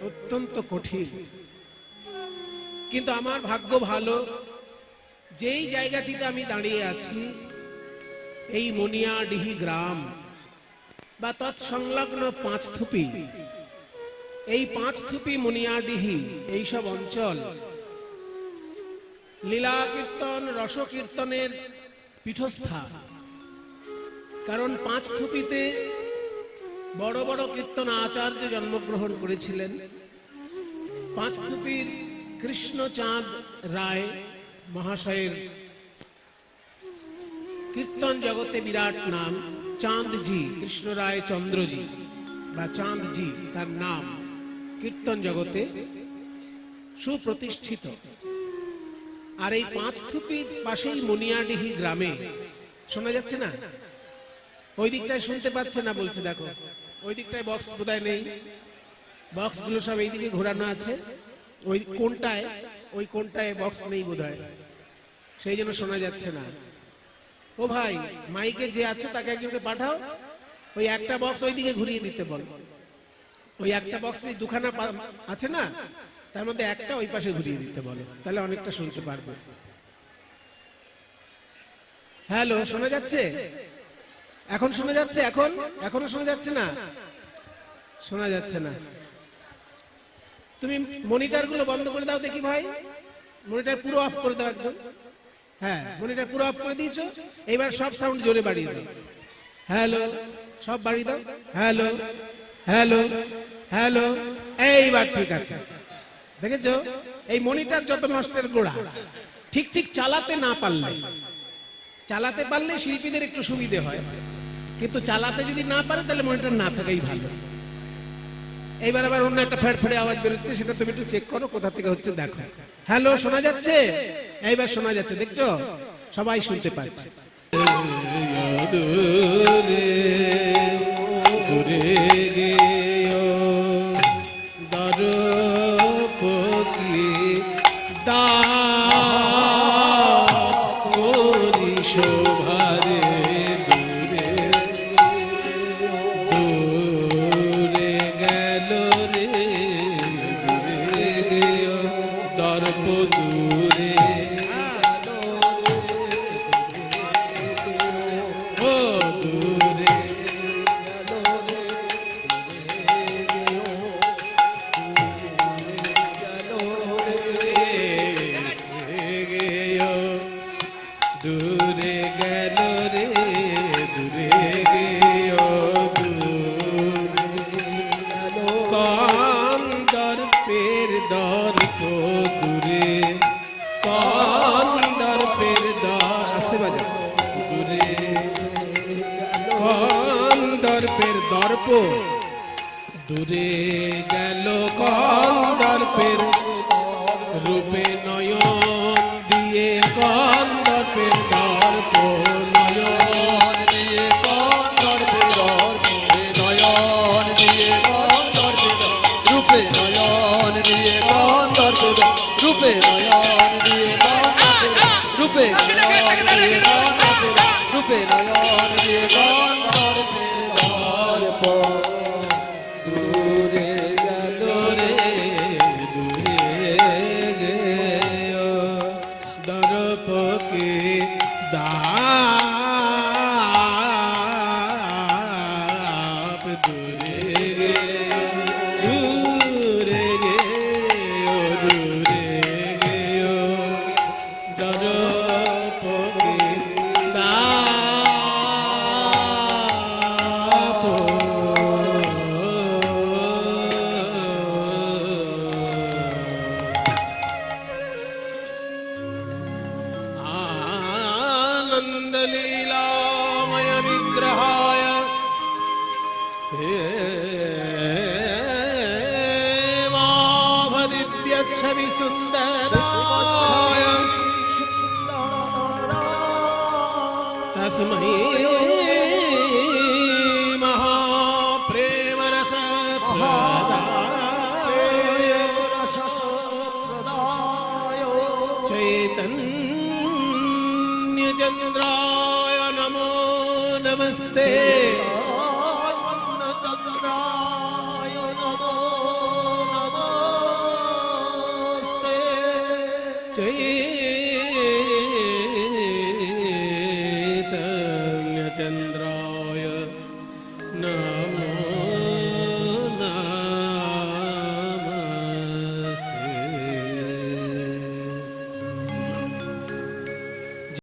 অত্যন্ত কঠিন। কিন্তু আমার ভাগ্য ভালো, যেই জায়গাটিতে আমি দাঁড়িয়ে আছি এই মনিয়াডিহি গ্রাম বা তৎসংলগ্ন পাঁচথুপি, এই পাঁচথুপি মনিয়াডিহি এইসব অঞ্চল লীলা কীর্তন রসকীর্তনের পীঠস্থান। কারণ পাঁচথুপিতে বড় বড় কীর্তন আচার্য জন্মগ্রহণ করেছিলেন। পাঁচথুপির কৃষ্ণচাঁদ রায় মহাশয়ের কীর্তন জগতে বিরাট নাম। চাঁদজি, কৃষ্ণ রায় চন্দ্রজি বা চাঁদজি তার নাম কীর্তন জগতে সুপ্রতিষ্ঠিত। আর এই পাঁচথুপির পাশেই মনিয়াডিহি গ্রামে, শোনা যাচ্ছে না? ওই দিকটায় শুনতে পাচ্ছে না বলছে, দেখো ওই দিকটায় বক্স বোধহয় নেই, বক্সগুলো সব এইদিকে ঘোরানো আছে। ওই কোনটায়, ওই কোনটায় বক্স নেই বোধহয়, সেই জন্য শোনা যাচ্ছে না। ও ভাই, মাইকে যে আছে তাকে একজনকে পাঠাও, ওই একটা বক্স ওইদিকে ঘুরিয়ে দিতে বল। ওই একটা বক্স দুখানা আছে না, তার মধ্যে একটা ওই পাশে ঘুরিয়ে দিতে বলো, তাহলে অনেকটা শুনতে পারবে। হ্যালো, শোনা যাচ্ছে? এখন শোনা যাচ্ছে? এখন এখনো শোনা যাচ্ছে না? শোনা যাচ্ছে না। তুমি মনিটর গুলো বন্ধ করে দাও দেখি ভাই, মনিটর পুরো অফ করে দাও একদম। হ্যাঁ, মনিটর পুরো অফ করে দিয়েছো, এবার সব সাউন্ড জোরে বাড়িয়ে দাও। হ্যালো, সব বাড়িয়ে দাও। হ্যালো হ্যালো হ্যালো, এইবার ঠিক আছে। দেখেছো, এই মনিটর যত নষ্টের গোড়া। ঠিক ঠিক চালাতে না পারলে, চালাতে পারলে শিল্পীদের একটু সুবিধে হয়, কিন্তু চালাতে যদি না পারে তাহলে মনিটর না থাকাই ভালো। এইবার আবার অন্য একটা ফেড়ফেড়ে আওয়াজ বেরোচ্ছে, সেটা তুমি একটু চেক করো কোথা থেকে হচ্ছে, দেখো। হ্যালো, শোনা যাচ্ছে? এইবার শোনা যাচ্ছে, দেখছো? সবাই শুনতে পাচ্ছে। দূরে গেল কন্দর্পের রূপে নয়ন দিয়ে, কন্দর্পের দর্প নয়ন দিয়ে, কন্দর্পের দর্প নয়ন দিয়ে, কন্দর্পের রূপে নয়ন দিয়ে, কন্দর্পের রূপে নয়ন দিয়ে, রূপে নয়ন দিয়ে, রূপে নয়ন দিয়ে, কন্দর্পের দর্প দূরে গেল রে, দূরে গেও দর্পকে দাপ, দূরে দূরে গেও, দূরে গেও দর্পকে দাপ। हेमाभदिव्यच्छवि सुन्दराय तस्मै महाप्रेमरस चैतन्यचन्द्राय नमो नमस्ते चैतन्यचन्द्राय नमो